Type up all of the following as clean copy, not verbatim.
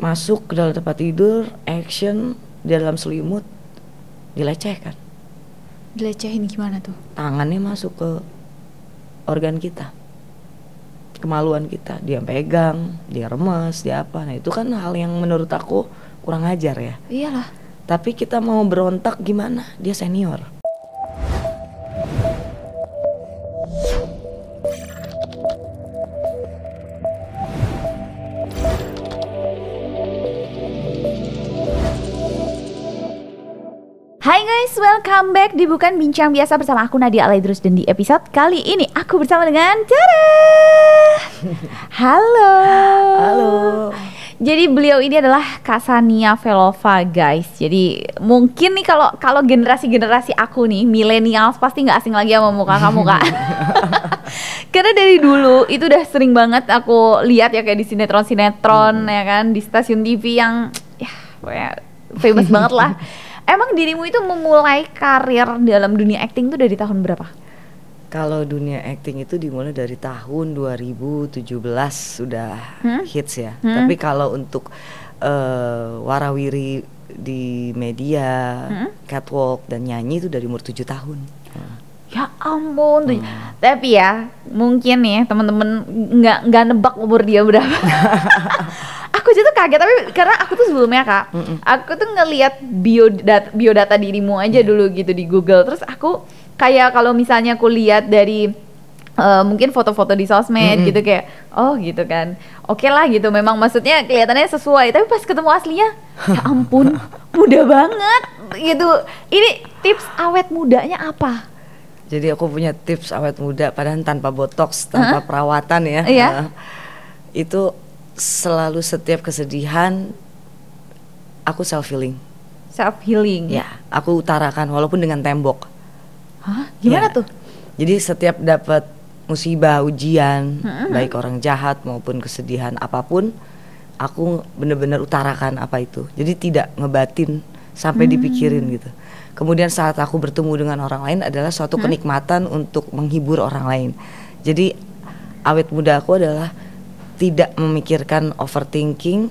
masuk ke dalam tempat tidur, action di dalam selimut, dilecehkan. Dilecehin gimana tuh? Tangannya masuk ke organ kita, kemaluan kita, dia pegang, dia remes, dia apa. Nah itu kan hal yang menurut aku kurang ajar ya. Iyalah. Tapi kita mau berontak gimana? Dia senior. Hai guys, welcome back di Bukan Bincang Biasa bersama aku Nadia Alaidrus. Dan di episode kali ini aku bersama dengan Tara. Halo. Halo. Jadi beliau ini adalah Ksania Velova guys. Jadi mungkin nih kalau generasi aku nih millennials pasti nggak asing lagi sama muka kamu kak. Karena dari dulu itu udah sering banget aku lihat ya kayak di sinetron ya kan, di stasiun TV yang ya famous banget lah. Emang dirimu itu memulai karir dalam dunia acting tuh dari tahun berapa? Kalau dunia acting itu dimulai dari tahun 2017 sudah hits ya. Tapi kalau untuk warawiri di media, catwalk dan nyanyi itu dari umur 7 tahun. Ya ampun. Tapi ya mungkin nih teman-teman nggak nebak umur dia berapa. Aku aja tuh kaget, tapi karena aku tuh sebelumnya kak, aku tuh ngelihat biodata dirimu aja dulu gitu di Google. Terus aku kayak kalau misalnya aku lihat dari mungkin foto-foto di sosmed gitu kayak oh gitu kan, oke lah gitu, memang maksudnya kelihatannya sesuai. Tapi pas ketemu aslinya, ya ampun, muda banget gitu. Ini tips awet mudanya apa? Jadi aku punya tips awet muda, padahal tanpa botox, tanpa perawatan ya. Iya. Itu selalu setiap kesedihan aku self healing. Self healing. Ya, aku utarakan walaupun dengan tembok. Hah? Gimana tuh? Jadi setiap dapat musibah, ujian, baik orang jahat maupun kesedihan apapun, aku benar-benar utarakan apa itu. Jadi tidak ngebatin sampai dipikirin gitu. Kemudian saat aku bertemu dengan orang lain adalah suatu kenikmatan untuk menghibur orang lain. Jadi awet muda aku adalah tidak memikirkan overthinking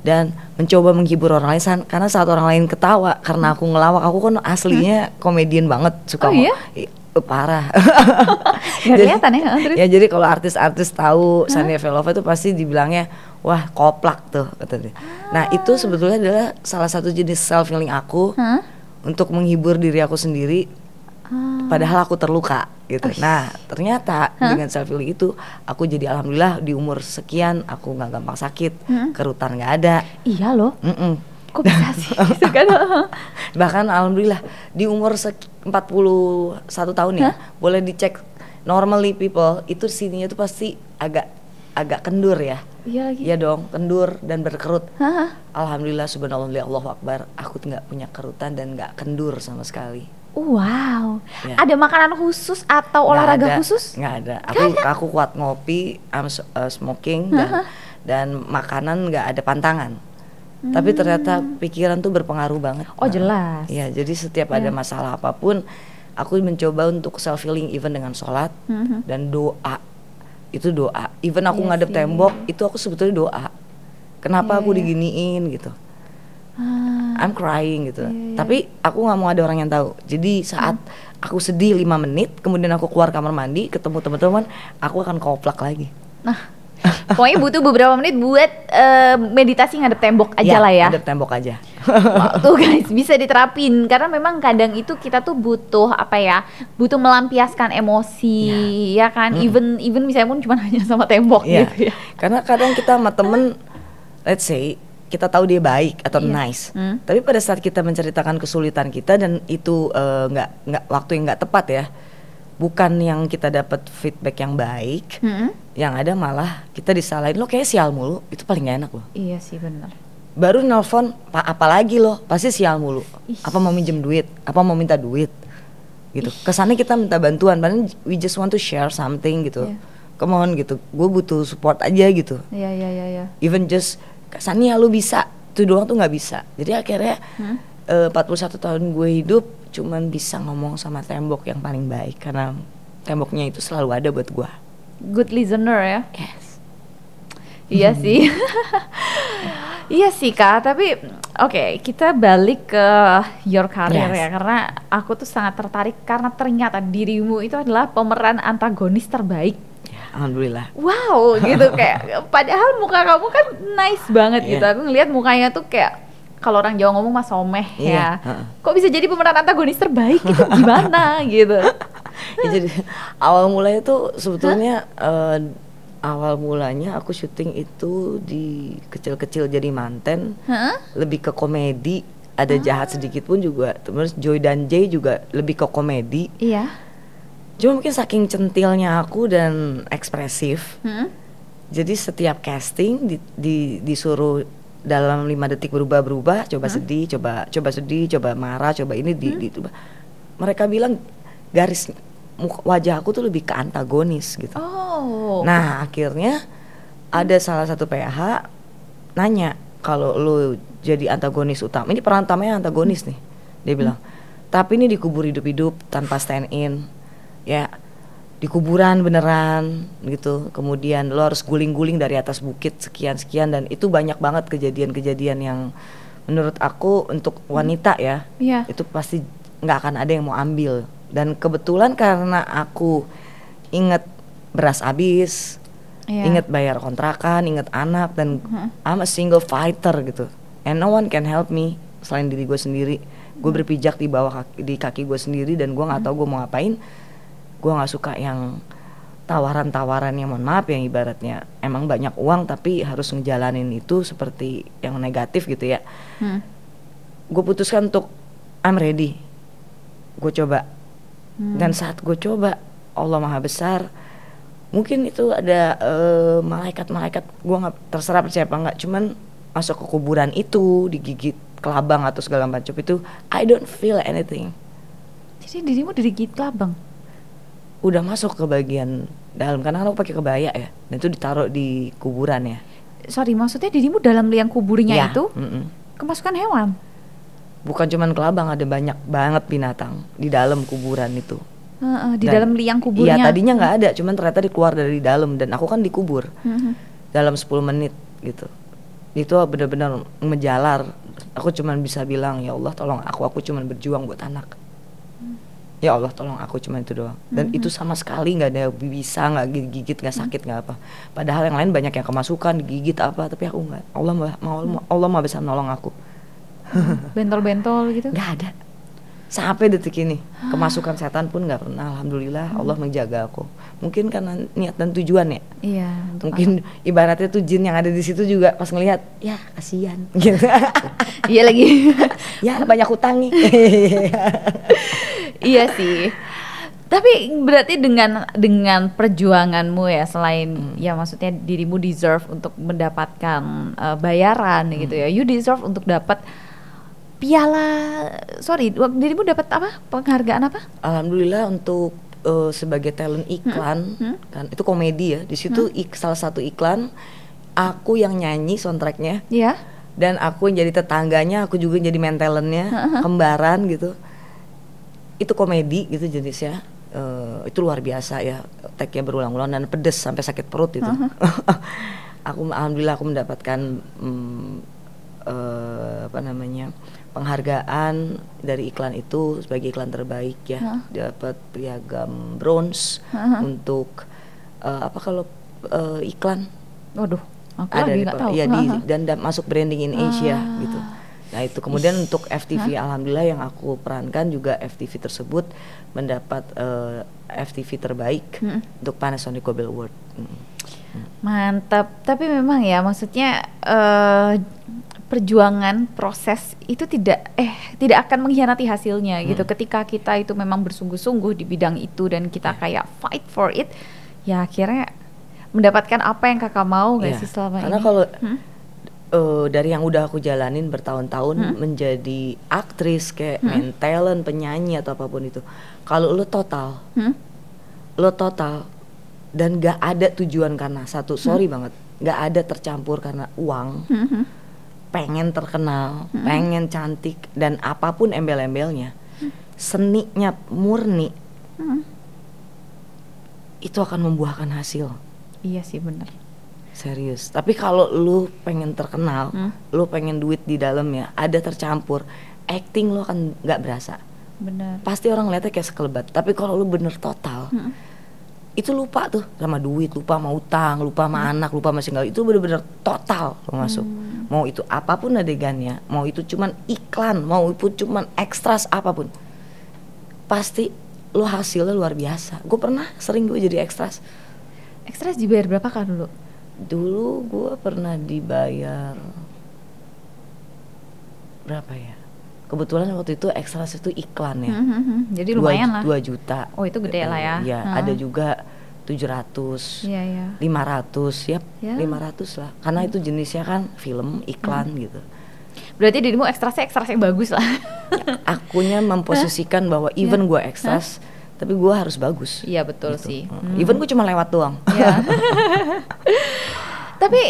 dan mencoba menghibur orang lain. Karena saat orang lain ketawa karena aku ngelawak, aku kan aslinya komedian banget, suka parah. Gak kelihatan ya. Terus? Ya jadi kalau artis-artis tahu Ksania Velova itu pasti dibilangnya wah koplak tuh katanya. Nah itu sebetulnya adalah salah satu jenis self healing aku untuk menghibur diri aku sendiri. Padahal aku terluka gitu. Nah ternyata dengan self healing itu aku jadi alhamdulillah di umur sekian aku nggak gampang sakit, kerutan nggak ada. Iya loh. Kok bisa sih? Bahkan alhamdulillah di umur 41 tahun ya, boleh dicek normally people itu sininya tuh pasti agak kendur ya. Iya lagi. Iya dong, kendur dan berkerut. Alhamdulillah subhanallah Allahu akbar, aku nggak punya kerutan dan nggak kendur sama sekali. Wow. Ya. Ada makanan khusus atau olahraga khusus? Nggak ada. Aku kuat ngopi, smoking dan makanan nggak ada pantangan. Tapi ternyata pikiran tuh berpengaruh banget. Oh jelas. Iya, jadi setiap ada masalah apapun, aku mencoba untuk self healing even dengan sholat dan doa. Itu doa. Even aku ngadep tembok, itu aku sebetulnya doa. Kenapa aku diginiin gitu? I'm crying gitu. Tapi aku nggak mau ada orang yang tahu. Jadi saat aku sedih 5 menit, kemudian aku keluar kamar mandi, ketemu teman-teman, aku akan koplak lagi. Nah, pokoknya butuh beberapa menit buat meditasi ngadep tembok aja lah ya. Ngadep tembok aja. Wow, tuh guys bisa diterapin karena memang kadang itu kita tuh butuh apa ya? Butuh melampiaskan emosi ya kan. Even misalnya pun cuma hanya sama tembok gitu ya. Karena kadang kita sama temen, let's say kita tahu dia baik atau nice, tapi pada saat kita menceritakan kesulitan kita dan itu nggak waktu yang nggak tepat ya, bukan yang kita dapat feedback yang baik, yang ada malah kita disalahin, lo kayak sial mulu, itu paling gak enak loh. Iya sih benar. Baru nelfon, apalagi lo pasti sial mulu. Apa mau minjem duit, apa mau minta duit, gitu. Kesannya kita minta bantuan, padahal we just want to share something gitu. Come on gitu, gue butuh support aja gitu. Iya. Even just Ksania lu bisa, itu doang tuh nggak bisa. Jadi akhirnya 41 tahun gue hidup cuman bisa ngomong sama tembok yang paling baik karena temboknya itu selalu ada buat gue. Good listener ya. Yes. Iya sih. Iya sih Kak, tapi oke, kita balik ke your career Yes. ya, karena aku tuh sangat tertarik karena ternyata dirimu itu adalah pemeran antagonis terbaik. Ya, alhamdulillah. Wow, gitu kayak padahal muka kamu kan nice banget gitu. Iya. Aku ngelihat mukanya tuh kayak kalau orang Jawa ngomong mas someh ya. Iya, heeh. Kok bisa jadi pemeran antagonis terbaik itu gimana gitu? Ya, jadi awal mulanya tuh sebetulnya awal mulanya aku syuting itu di kecil-kecil jadi manten, Hah? lebih ke komedi, ada jahat sedikit pun juga. Terus Joy dan Jay juga lebih ke komedi. Iya. Cuma mungkin saking centilnya aku dan ekspresif, Hmm? jadi setiap casting disuruh dalam 5 detik berubah-berubah, coba sedih, coba sedih, coba marah, coba ini di mereka bilang garis wajah aku tuh lebih ke antagonis gitu. Oh. Nah, akhirnya ada salah satu PH nanya, kalau lu jadi antagonis utama, ini peran utamanya antagonis nih. Dia bilang, tapi ini dikubur hidup-hidup tanpa stand in. Ya, di kuburan beneran gitu. Kemudian lo harus guling-guling dari atas bukit sekian-sekian, dan itu banyak banget kejadian-kejadian yang menurut aku untuk wanita ya, Iya. itu pasti nggak akan ada yang mau ambil. Dan kebetulan karena aku inget beras habis, Iya. inget bayar kontrakan, inget anak, dan I'm a single fighter gitu, and no one can help me selain diri gue sendiri. Gue berpijak di bawah di kaki gue sendiri, dan gue nggak tahu gue mau ngapain. Gue nggak suka yang tawaran-tawaran yang mohon maaf yang ibaratnya emang banyak uang tapi harus ngejalanin itu seperti yang negatif gitu ya. Gue putuskan untuk I'm ready, gue coba. Dan saat gue coba, Allah Maha Besar, mungkin itu ada malaikat-malaikat, gue nggak terserah percaya apa nggak, cuman masuk ke kuburan itu digigit kelabang atau segala macam itu, I don't feel anything. Jadi dirimu digigit kelabang. Udah masuk ke bagian dalam, karena aku pakai kebaya ya, dan itu ditaruh di kuburan ya. Sorry, maksudnya dirimu dalam liang kuburnya Ya, itu kemasukan hewan? bukan cuman kelabang, ada banyak banget binatang di dalam kuburan itu. Di Dan- dalam liang kuburnya. Iya, tadinya nggak ada, cuman ternyata dikeluar dari dalam, dan aku kan dikubur dalam 10 menit gitu. Itu benar-benar menjalar. Aku cuman bisa bilang, ya Allah tolong aku cuman berjuang buat anak. Ya Allah tolong aku, cuma itu doang. Dan itu sama sekali nggak ada bisa, nggak gigit, nggak sakit, nggak apa. Padahal yang lain banyak yang kemasukan, digigit apa, tapi aku nggak. Allah mah bisa menolong aku. Bentol-bentol gitu. Nggak ada. Sampai detik ini kemasukan setan pun nggak pernah. Alhamdulillah Allah menjaga aku. Mungkin karena niat dan tujuan ya. Iya. untuk Mungkin ibaratnya tuh jin yang ada di situ juga pas ngelihat, ya kasihan gitu. apa? Iya lagi. Ya banyak hutang nih. Iya sih. Tapi berarti dengan perjuanganmu ya, selain ya maksudnya dirimu deserve untuk mendapatkan bayaran gitu ya. You deserve untuk dapat dirimu dapat apa? Penghargaan apa? Alhamdulillah untuk sebagai talent iklan kan itu komedi ya. Di situ salah satu iklan aku yang nyanyi soundtracknya, Iya. dan aku yang jadi tetangganya, aku juga jadi main talentnya, kembaran gitu. Itu komedi gitu jenisnya. Itu luar biasa ya, tag-nya berulang-ulang dan pedes sampai sakit perut itu. Alhamdulillah aku mendapatkan penghargaan dari iklan itu sebagai iklan terbaik ya. Dapat piagam bronze untuk iklan. Waduh, aku Ada lagi di, nggak tahu. ya, dan masuk branding in Asia gitu. Nah itu kemudian untuk FTV, alhamdulillah yang aku perankan juga FTV tersebut mendapat FTV terbaik untuk Panasonic Cobel Award. Mantap. Tapi memang ya maksudnya perjuangan proses itu tidak akan mengkhianati hasilnya gitu. Ketika kita itu memang bersungguh-sungguh di bidang itu dan kita kayak fight for it, ya akhirnya mendapatkan apa yang kakak mau nggak sih selama karena ini? kalau dari yang udah aku jalanin bertahun-tahun menjadi aktris kayak main talent, penyanyi atau apapun itu, kalau lo total dan gak ada tujuan karena satu, sorry banget, gak ada tercampur karena uang, pengen terkenal, pengen cantik dan apapun embel-embelnya, seninya murni, itu akan membuahkan hasil. Iya sih benar. Serius. Tapi kalau lu pengen terkenal, lu pengen duit di dalamnya, ada tercampur, acting lu akan nggak berasa. Benar. Pasti orang lihatnya kayak sekelebat. Tapi kalau lu bener total, itu lupa tuh sama duit, lupa sama utang, lupa sama anak, lupa sama segala. Itu bener-bener total lu masuk. Mau itu apapun adegannya, mau itu cuman iklan, mau itu cuman ekstras apapun, pasti lu hasilnya luar biasa. Gue pernah sering gue jadi ekstras. Ekstras dibayar berapa kah dulu? Dulu gue pernah dibayar berapa ya? Kebetulan waktu itu ekstras itu iklan ya. Jadi lumayan lah. 2 juta. Oh itu gede lah ya. Iya, ada juga 700, Iya, iya. 500, ya 500 lah. Karena itu jenisnya kan film, iklan gitu. Berarti dirimu ekstras yang bagus lah. Akunya memposisikan bahwa even gue ekstras, tapi gue harus bagus. Iya betul gitu. sih. Even gue cuma lewat doang. Iya. Tapi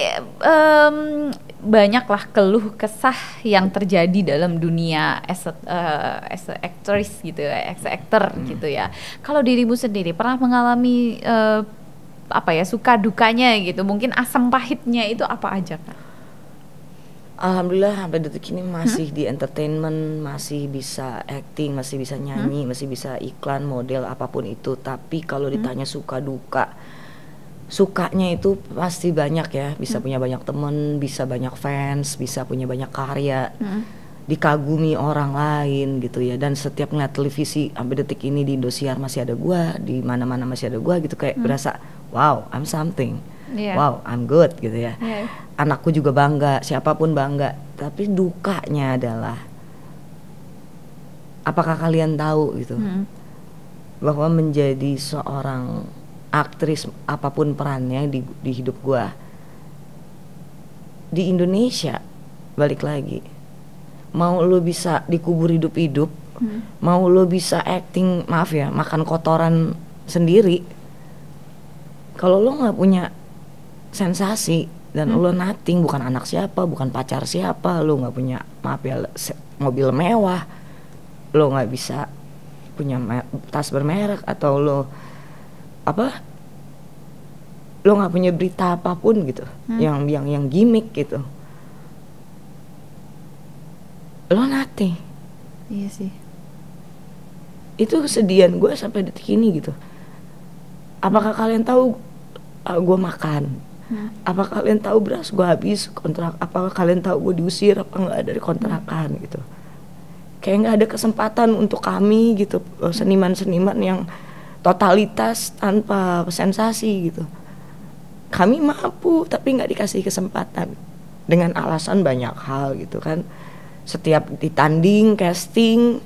banyaklah keluh kesah yang terjadi dalam dunia as a actress gitu ya, as a actor gitu ya. Kalau dirimu sendiri pernah mengalami apa ya, suka dukanya gitu, mungkin asam pahitnya itu apa aja Kak? Alhamdulillah sampai detik ini masih di entertainment, masih bisa acting, masih bisa nyanyi, masih bisa iklan, model, apapun itu. Tapi kalau ditanya suka duka, sukanya itu pasti banyak ya. Bisa punya banyak temen, bisa banyak fans, bisa punya banyak karya, dikagumi orang lain gitu ya. Dan setiap ngeliat televisi sampai detik ini di Indosiar masih ada gua, di mana-mana masih ada gua gitu, kayak berasa wow, I'm something. Wow, I'm good gitu ya. Anakku juga bangga, siapapun bangga. Tapi dukanya adalah, apakah kalian tahu gitu, bahwa menjadi seorang aktris apapun perannya di hidup gua di Indonesia, balik lagi, mau lo bisa dikubur hidup-hidup, mau lo bisa acting, maaf ya, makan kotoran sendiri, kalau lo nggak punya sensasi dan lo nothing, bukan anak siapa, bukan pacar siapa, lo nggak punya, maaf ya, mobil mewah, lo nggak bisa punya tas bermerek, atau lo lo nggak punya berita apapun gitu, yang gimmick gitu, lo nothing. Iya sih. Itu kesedihan gue sampai detik ini gitu. Apakah kalian tahu gue makan? Apakah kalian tahu beras gue habis kontrak? Apakah kalian tahu gue diusir apa nggak dari kontrakan gitu? Kayak nggak ada kesempatan untuk kami gitu, seniman-seniman yang totalitas tanpa sensasi gitu. Kami mampu tapi nggak dikasih kesempatan dengan alasan banyak hal gitu kan. Setiap ditanding, casting,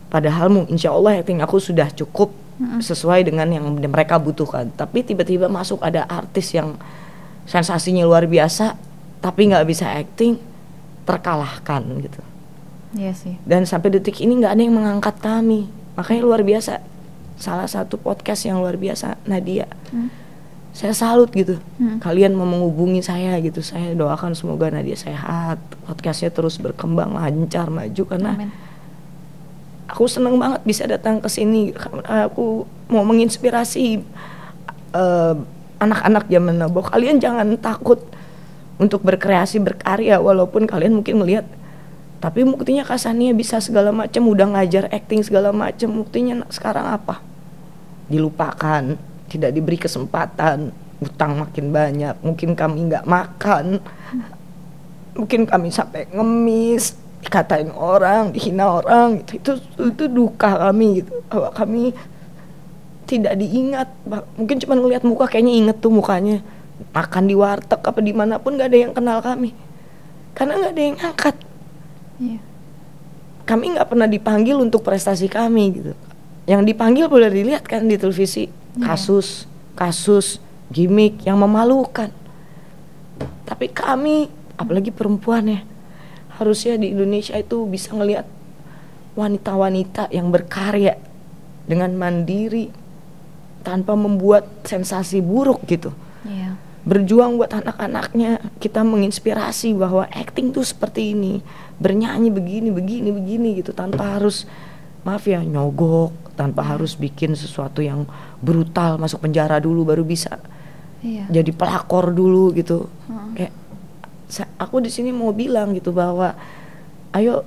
padahal insya Allah acting aku sudah cukup sesuai dengan yang mereka butuhkan. Tapi tiba-tiba masuk ada artis yang sensasinya luar biasa tapi nggak bisa acting, terkalahkan gitu. Iya sih. Dan sampai detik ini nggak ada yang mengangkat kami. Makanya luar biasa, salah satu podcast yang luar biasa, Nadia, saya salut gitu. Kalian mau menghubungi saya gitu, saya doakan semoga Nadia sehat, podcastnya terus berkembang, lancar, maju, karena Amin. Aku seneng banget bisa datang ke sini. Aku mau menginspirasi anak-anak zaman now, bahwa kalian jangan takut untuk berkreasi, berkarya, walaupun kalian mungkin melihat, tapi buktinya Kasania bisa segala macam, udah ngajar acting segala macam, buktinya sekarang apa? Dilupakan, tidak diberi kesempatan, utang makin banyak, mungkin kami nggak makan, mungkin kami sampai ngemis, dikatain orang, dihina orang, itu duka kami gitu, bahwa kami tidak diingat. Mungkin cuma ngelihat muka kayaknya inget tuh mukanya, makan di warteg apa dimanapun nggak ada yang kenal kami, karena nggak ada yang angkat. Kami nggak pernah dipanggil untuk prestasi kami gitu. Yang dipanggil boleh dilihat kan di televisi, kasus gimmick yang memalukan. Tapi kami, apalagi perempuan ya, harusnya di Indonesia itu bisa ngelihat wanita-wanita yang berkarya dengan mandiri tanpa membuat sensasi buruk gitu. Berjuang buat anak-anaknya, kita menginspirasi bahwa acting tuh seperti ini, bernyanyi begini gitu, tanpa harus, maaf ya, nyogok, tanpa harus bikin sesuatu yang brutal, masuk penjara dulu baru bisa. Iya. jadi pelakor dulu gitu. Kayak aku di sini mau bilang gitu bahwa ayo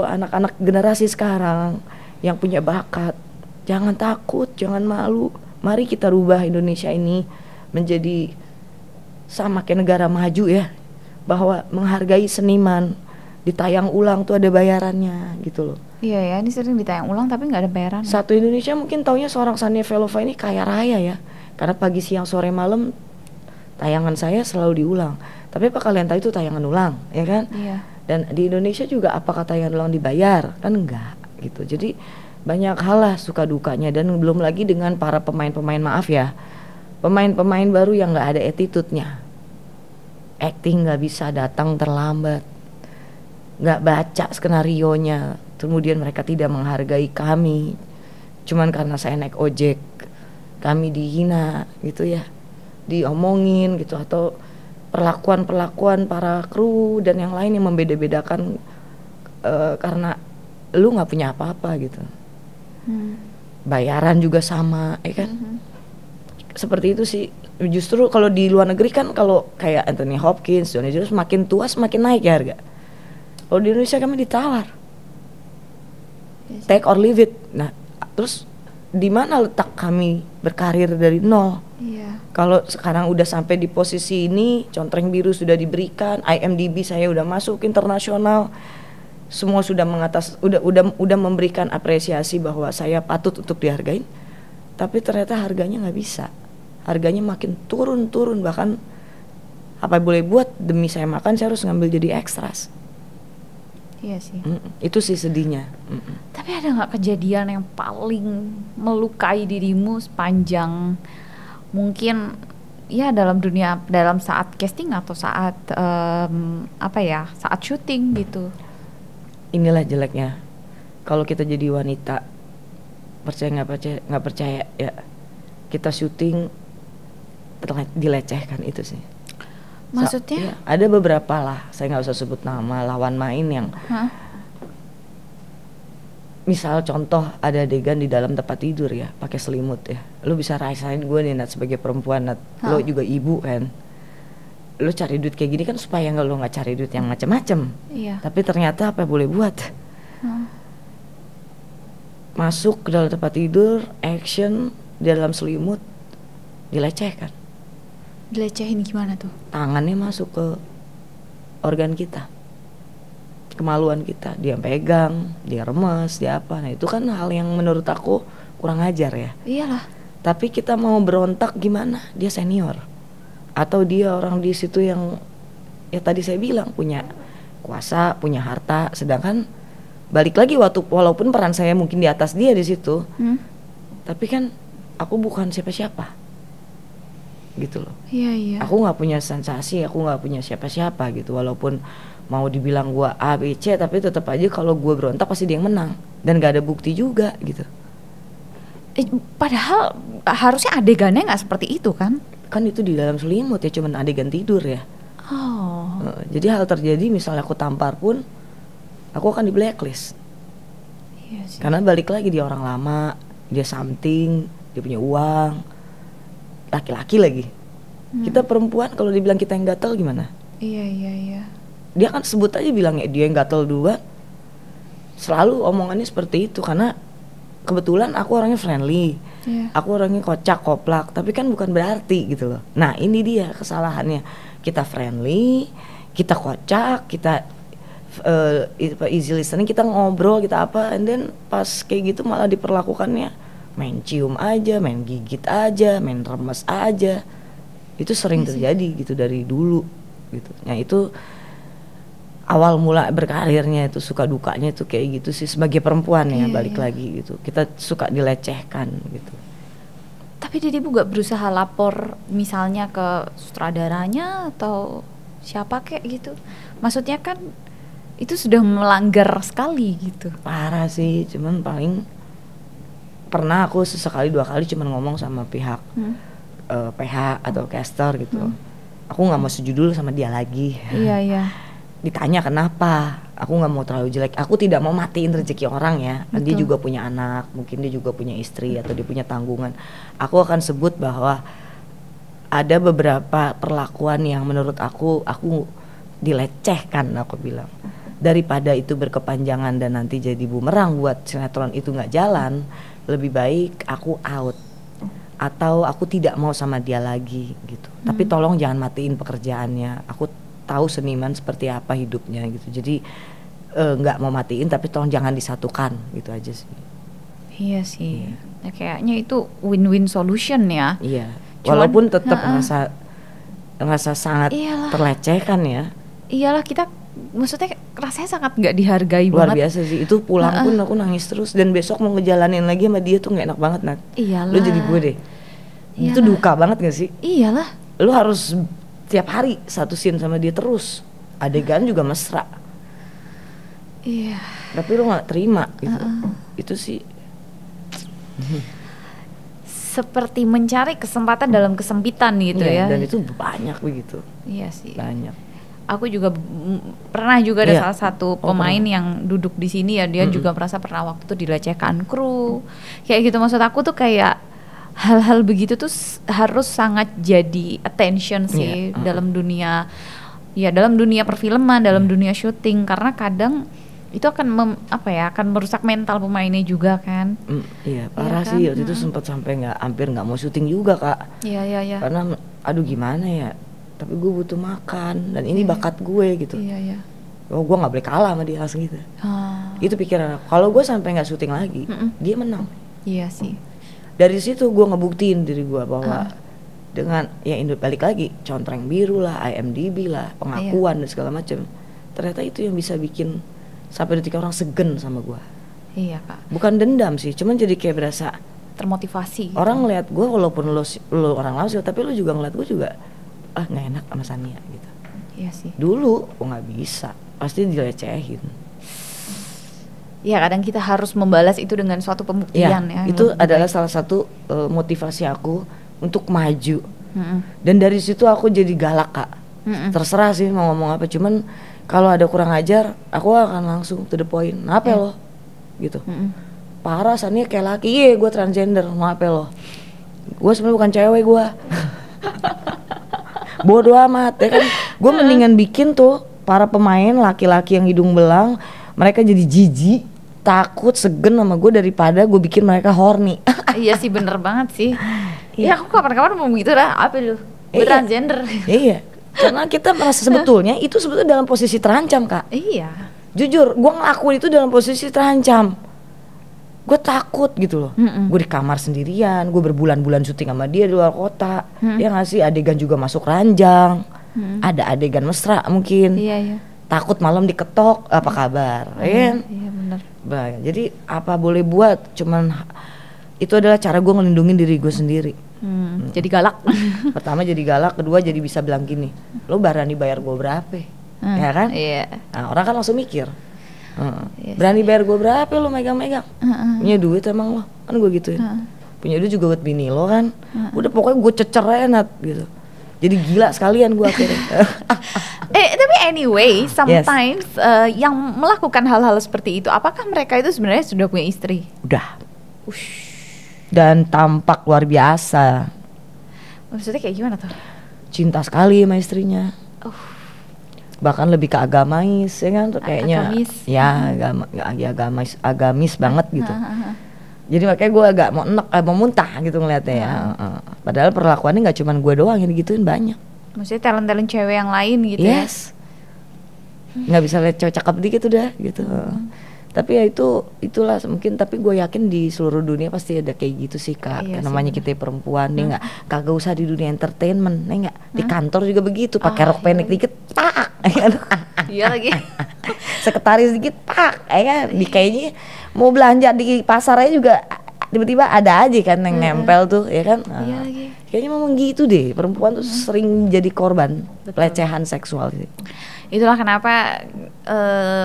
anak-anak generasi sekarang yang punya bakat, jangan takut, jangan malu. Mari kita rubah Indonesia ini menjadi sama kayak negara maju ya, bahwa menghargai seniman, ditayang ulang tuh ada bayarannya gitu loh. Iya ya, ini sering ditayang ulang tapi nggak ada bayaran. Satu Indonesia mungkin taunya seorang Sania Velova ini kaya raya ya, karena pagi siang sore malam tayangan saya selalu diulang. Tapi apa kalian tahu itu tayangan ulang, ya kan? Iya. Dan di Indonesia juga apakah tayangan ulang dibayar? Kan enggak gitu. Jadi banyak hal lah suka dukanya, dan belum lagi dengan para pemain-pemain, maaf ya, pemain-pemain baru yang nggak ada attitude-nya, acting nggak bisa, datang terlambat, nggak baca skenarionya, kemudian mereka tidak menghargai kami, cuman karena saya naik ojek kami dihina gitu ya, diomongin gitu, atau perlakuan para kru dan yang lain yang membeda-bedakan karena lu nggak punya apa-apa gitu. Bayaran juga sama, ya kan? Seperti itu sih. Justru kalau di luar negeri kan, kalau kayak Anthony Hopkins, Johnny Depp semakin tua semakin naik ya harga. Kalau di Indonesia kami ditawar, take or leave it. Nah, terus di mana letak kami berkarir dari nol? Iya. Kalau sekarang udah sampai di posisi ini, contreng biru sudah diberikan, IMDb saya udah masuk internasional, semua sudah udah memberikan apresiasi bahwa saya patut untuk dihargain, tapi ternyata harganya nggak bisa, harganya makin turun, bahkan apa boleh buat, demi saya makan saya harus ngambil jadi ekstras. Iya sih. Itu sih sedihnya. Tapi ada nggak kejadian yang paling melukai dirimu sepanjang mungkin ya dalam saat casting atau saat saat syuting gitu? Inilah jeleknya kalau kita jadi wanita, percaya nggak percaya ya, kita syuting dilecehkan, itu sih. Maksudnya? Ya, ada beberapa lah, saya nggak usah sebut nama, lawan main yang misal contoh ada adegan di dalam tempat tidur ya, pakai selimut ya, lu bisa rasain gue nih Nat, sebagai perempuan Nat, lo juga ibu kan, lu cari duit kayak gini kan supaya lo nggak cari duit yang macem-macem. Iya. Tapi ternyata apa boleh buat, masuk ke dalam tempat tidur, action di dalam selimut, dilecehkan. Dilecehin gimana tuh? Tangannya masuk ke organ kita, kemaluan kita, dia pegang, dia remes, dia apa. Nah itu kan hal yang menurut aku kurang ajar ya. Iyalah. Tapi kita mau berontak gimana? Dia senior, atau dia orang di situ yang ya tadi saya bilang punya kuasa, punya harta, sedangkan balik lagi walaupun peran saya mungkin di atas dia di situ, tapi kan aku bukan siapa-siapa gitu loh. Iya. Aku nggak punya sensasi, aku nggak punya siapa-siapa gitu. Walaupun mau dibilang gua A, B, C, tapi tetap aja kalau gua berontak pasti dia yang menang, dan nggak ada bukti juga gitu. Padahal harusnya adegannya nggak seperti itu kan? Kan itu di dalam selimut ya, cuman adegan tidur ya. Jadi hal terjadi, misalnya aku tampar pun aku akan di blacklist. Iya sih. Karena balik lagi dia orang lama, dia something, dia punya uang, laki-laki lagi. Kita perempuan kalau dibilang kita yang gatel gimana? Iya. Dia kan sebut aja bilangnya dia yang gatel duluan. Selalu omongannya seperti itu, karena kebetulan aku orangnya friendly. Aku orangnya kocak koplak, tapi kan bukan berarti gitu loh. Nah ini dia kesalahannya, kita friendly, kita kocak, kita easy listening, kita ngobrol, kita apa, and then pas kayak gitu malah diperlakukannya main cium aja, main gigit aja, main remes aja. Itu sering terjadi gitu dari dulu gitu. Nah itu awal mula berkarirnya, itu suka dukanya itu kayak gitu sih sebagai perempuan ya. Balik lagi gitu, kita suka dilecehkan gitu. Tapi Didi Bu gak berusaha lapor misalnya ke sutradaranya atau siapa kayak gitu? Maksudnya kan itu sudah melanggar sekali gitu. Parah sih, cuman paling pernah aku sesekali 2 kali cuman ngomong sama pihak PH atau caster gitu. Aku nggak mau setuju dulu sama dia lagi. Iya. Ditanya kenapa, aku nggak mau terlalu jelek, aku tidak mau matiin rezeki orang ya. Dia juga punya anak, mungkin dia juga punya istri atau dia punya tanggungan. Aku akan sebut bahwa ada beberapa perlakuan yang menurut aku dilecehkan, aku bilang. Daripada itu berkepanjangan dan nanti jadi bumerang buat sinetron itu nggak jalan, lebih baik aku out atau aku tidak mau sama dia lagi gitu. Tapi tolong jangan matiin pekerjaannya. Aku tahu seniman seperti apa hidupnya gitu. Jadi nggak mau matiin, tapi tolong jangan disatukan gitu aja sih. Iya sih. Ya, kayaknya itu win-win solution ya. Iya. Walaupun tetap ngerasa sangat terlecehkan ya. Iyalah, kita maksudnya rasanya sangat nggak dihargai luar banget. Biasa sih. Itu pulang pun aku nangis terus, dan besok mau ngejalanin lagi sama dia tuh nggak enak banget, Nat. Iyalah. Lu jadi gue deh. Iyalah. Itu duka banget gak sih? Iyalah. Lu harus tiap hari satu scene sama dia terus, adegan juga mesra. Iya. Tapi lu nggak terima gitu. Itu sih seperti mencari kesempatan dalam kesempitan gitu ya. Dan itu banyak begitu. Iya sih. Banyak. Aku juga pernah juga ada salah satu pemain yang duduk di sini ya, dia juga merasa pernah waktu itu dilecehkan kru. Kayak gitu, maksud aku tuh kayak hal-hal begitu tuh harus sangat jadi attention sih dalam dunia perfilman, dalam dunia syuting, karena kadang itu akan akan merusak mental pemainnya juga kan. Iya, parah sih. Waktu itu sempat sampai hampir nggak mau syuting juga, Kak. Iya. Karena aduh gimana ya, tapi gue butuh makan dan ini bakat gue gitu. Iya. Oh, gue nggak boleh kalah sama dia, langsung gitu. Itu pikiran aku. Kalau gue sampai nggak syuting lagi, dia menang. Iya sih. Dari situ gue ngebuktiin diri gue bahwa dengan balik lagi contreng biru lah, IMDb lah, pengakuan dan segala macam, ternyata itu yang bisa bikin sampai detik orang segen sama gue. Iya, Kak. Bukan dendam sih, cuman jadi kayak berasa termotivasi. Orang ngeliat gue walaupun lo orang langsung, tapi lo juga ngeliat gue juga nggak enak sama Sania gitu. Iya sih. Dulu gue nggak bisa, pasti dilecehin. Ya, kadang kita harus membalas itu dengan suatu pembuktian ya. Itu adalah salah satu motivasi aku untuk maju. Dan dari situ aku jadi galak, Kak. Terserah sih mau ngomong apa, cuman kalau ada kurang ajar, aku akan langsung to the point. Ngapain lo? Gitu. Parah, Sania kayak laki. Iya, gue transgender. Ngapain lo? Gue sebenarnya bukan cewek gue. Bodoh amat ya kan. Gue mendingan bikin tuh para pemain laki-laki yang hidung belang, mereka jadi jijik, takut, segen sama gue, daripada gue bikin mereka horny. Iya sih, bener banget sih. Ya aku kapan-kapan mau begitu dah. Apa lu? Gue transgender. Iya. Karena kita merasa sebetulnya dalam posisi terancam, Kak. Iya. Jujur, gue ngelakuin itu dalam posisi terancam. Gue takut gitu loh. Gue di kamar sendirian, gue berbulan-bulan syuting sama dia di luar kota. Ya nggak sih, adegan juga masuk ranjang. Ada adegan mesra mungkin. Iya. Takut malam diketok, apa kabar? Iya benar. Jadi apa boleh buat, cuman itu adalah cara gue ngelindungin diri gue sendiri. Jadi galak. Pertama jadi galak, kedua jadi bisa bilang gini, lo berani bayar gue berapa? Ya kan? Iya. Nah, orang kan langsung mikir, berani bayar gue berapa lo megang-megang? Punya duit emang lo? Kan gue gituin. Punya duit juga buat bini lo kan? Udah pokoknya gue cecer enak gitu. Jadi gila sekalian gue akhirnya. Tapi anyway, sometimes yang melakukan hal-hal seperti itu, apakah mereka itu sebenarnya sudah punya istri? Udah. Dan tampak luar biasa. Maksudnya kayak gimana tuh? Cinta sekali sama istrinya. Bahkan lebih ke agamais, ya kan? Kayaknya agamis. Ya agamis banget gitu. Jadi makanya gue agak mau muntah gitu ngeliatnya ya. Padahal perlakuannya nggak cuma gue doang yang digituin, banyak. Maksudnya talent cewek yang lain gitu ya? Yes. Nggak bisa lihat cewek cakep dikit udah gitu. Tapi ya itulah mungkin, tapi gue yakin di seluruh dunia pasti ada kayak gitu sih, Kak. Iya namanya sih, kita perempuan nih kagak usah di dunia entertainment, nih nggak di kantor juga begitu, pakai rok pendek dikit, pak, iya lagi. Sekretaris dikit, pak, kan, di kayaknya mau belanja di pasar aja juga tiba-tiba ada aja kan yang nempel tuh, ya kan. Iya lagi. Kayaknya memang gitu deh, perempuan tuh sering jadi korban pelecehan seksual sih. Itulah kenapa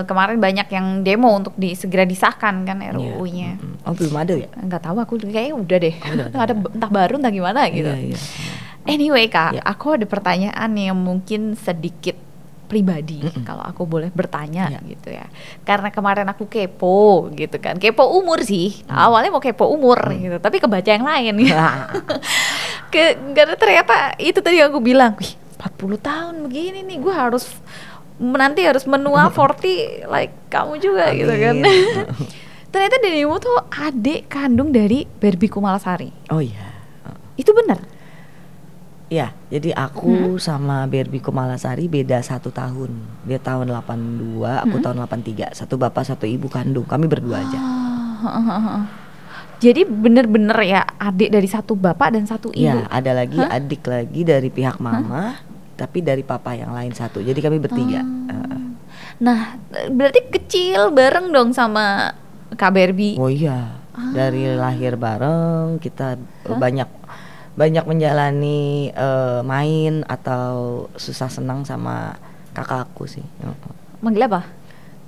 kemarin banyak yang demo untuk segera disahkan kan RUU-nya. Oh, belum ada ya? Nggak tahu, aku kayaknya udah deh. Nggak ada, entah baru entah gimana gitu. Iya. Anyway, Kak, aku ada pertanyaan yang mungkin sedikit pribadi, kalau aku boleh bertanya gitu ya. Karena kemarin aku kepo gitu kan. Kepo umur sih. Awalnya mau kepo umur gitu, tapi kebaca yang lain gitu. Karena ternyata itu tadi yang aku bilang, wih 40 tahun begini nih, gue harus nanti harus menua 40 like kamu juga. Amin. Gitu kan. Ternyata Denimu tuh adik kandung dari Barbie Kumalasari. Oh iya. Itu benar? Ya, jadi aku sama Barbie Kumalasari beda 1 tahun. Dia tahun 82, aku tahun 83. Satu bapak satu ibu kandung, kami berdua aja. Jadi bener-bener ya adik dari satu bapak dan satu ibu? Iya, ada lagi adik lagi dari pihak mama, tapi dari papa yang lain satu. Jadi kami bertiga. Nah, berarti kecil bareng dong sama Kak Barbie? Oh iya, dari lahir bareng, kita banyak menjalani main atau susah senang sama kakak aku sih. Manggil apa?